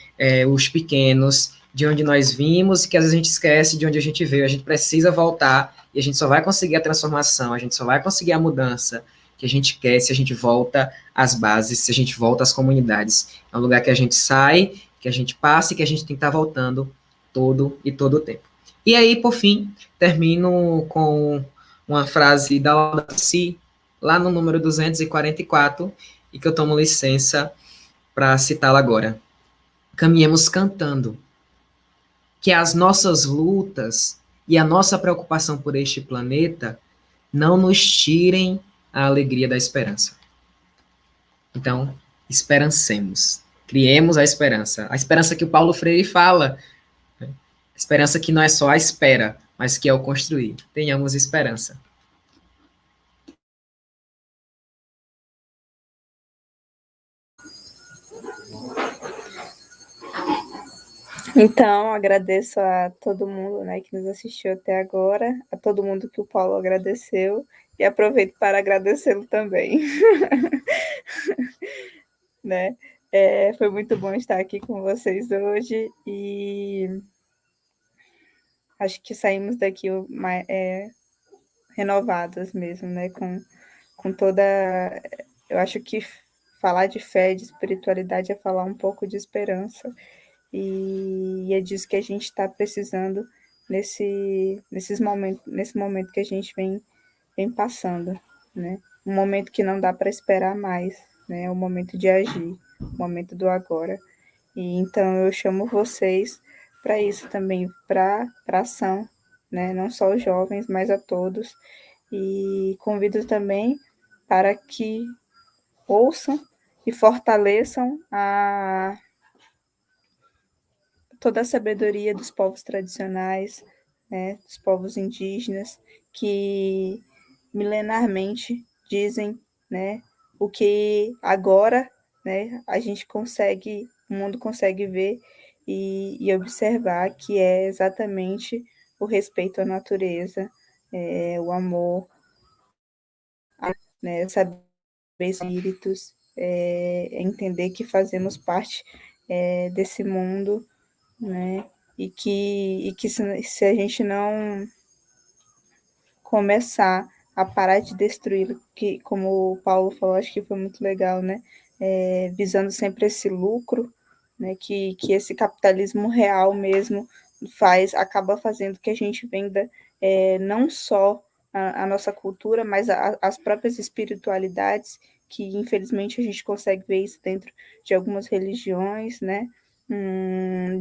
os pequenos, de onde nós vimos e que às vezes a gente esquece de onde a gente veio. A gente precisa voltar e a gente só vai conseguir a transformação, a gente só vai conseguir a mudança que a gente quer se a gente volta às bases, se a gente volta às comunidades. É um lugar que a gente sai, que a gente passa e que a gente tem que estar voltando todo o tempo. E aí, por fim, termino com uma frase da Laudato Si, lá no número 244, e que eu tomo licença para citá-la agora. Caminhemos cantando, que as nossas lutas e a nossa preocupação por este planeta não nos tirem a alegria da esperança. Então, esperancemos, criemos a esperança que o Paulo Freire fala, esperança que não é só a espera, mas que é o construir. Tenhamos esperança. Então, agradeço a todo mundo, né, que nos assistiu até agora, a todo mundo que o Paulo agradeceu, e aproveito para agradecê-lo também. Né? Foi muito bom estar aqui com vocês hoje, e acho que saímos daqui renovadas mesmo, né? Com toda... Eu acho que falar de fé, de espiritualidade, é falar um pouco de esperança, e é disso que a gente está precisando nesse momento que a gente vem passando, né? Um momento que não dá para esperar mais, né? É o momento de agir, o momento do agora. E então eu chamo vocês para isso também, para ação, né? Não só os jovens, mas a todos. E convido também para que ouçam e fortaleçam toda a sabedoria dos povos tradicionais, né, dos povos indígenas, que milenarmente dizem, né, o que agora, né, a gente consegue, o mundo consegue ver e observar, que é exatamente o respeito à natureza, o amor, né, saber espíritos, entender que fazemos parte desse mundo, né, e que se a gente não começar a parar de destruí-lo, que, como o Paulo falou, acho que foi muito legal, né? Visando sempre esse lucro, né? Que esse capitalismo real mesmo acaba fazendo que a gente venda não só a nossa cultura, mas as próprias espiritualidades, que infelizmente a gente consegue ver isso dentro de algumas religiões, né?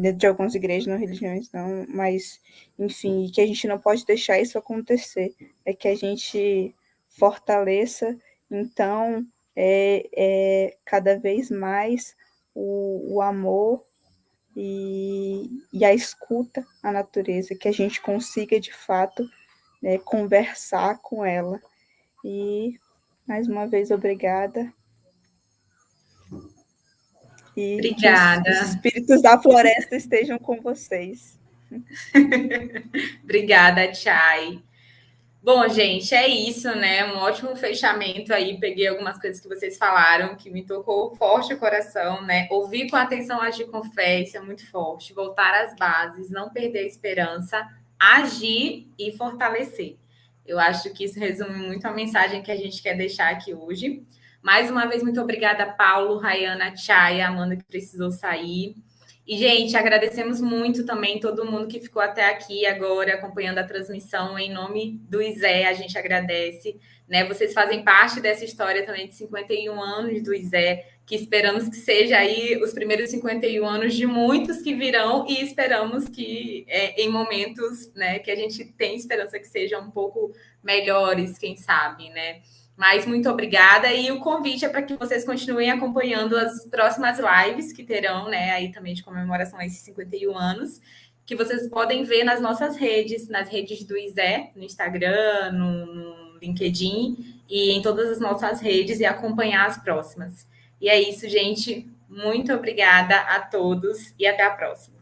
Dentro de algumas igrejas, não religiões, não, mas enfim, que a gente não pode deixar isso acontecer, que a gente fortaleça, então, cada vez mais o amor e a escuta à natureza, que a gente consiga, de fato, conversar com ela. E, mais uma vez, obrigada. E Obrigada. que os espíritos da floresta estejam com vocês. Obrigada, Chay. Bom, gente, é isso, né? Um ótimo fechamento aí. Peguei algumas coisas que vocês falaram que me tocou forte o coração, né? Ouvir com atenção, agir com fé, isso é muito forte. Voltar às bases, não perder a esperança, agir e fortalecer. Eu acho que isso resume muito a mensagem que a gente quer deixar aqui hoje. Mais uma vez, muito obrigada, Paulo, Rayana, Chay, Amanda, que precisou sair. E, gente, agradecemos muito também todo mundo que ficou até aqui agora acompanhando a transmissão. Em nome do ISE, a gente agradece, né? Vocês fazem parte dessa história também de 51 anos do ISE, que esperamos que seja aí os primeiros 51 anos de muitos que virão, e esperamos que em momentos, né, que a gente tem esperança que sejam um pouco melhores, quem sabe, né? Mas muito obrigada, e o convite é para que vocês continuem acompanhando as próximas lives que terão, né, aí também de comemoração a esses 51 anos, que vocês podem ver nas nossas redes, nas redes do ISE, no Instagram, no LinkedIn e em todas as nossas redes, e acompanhar as próximas. E é isso, gente. Muito obrigada a todos e até a próxima.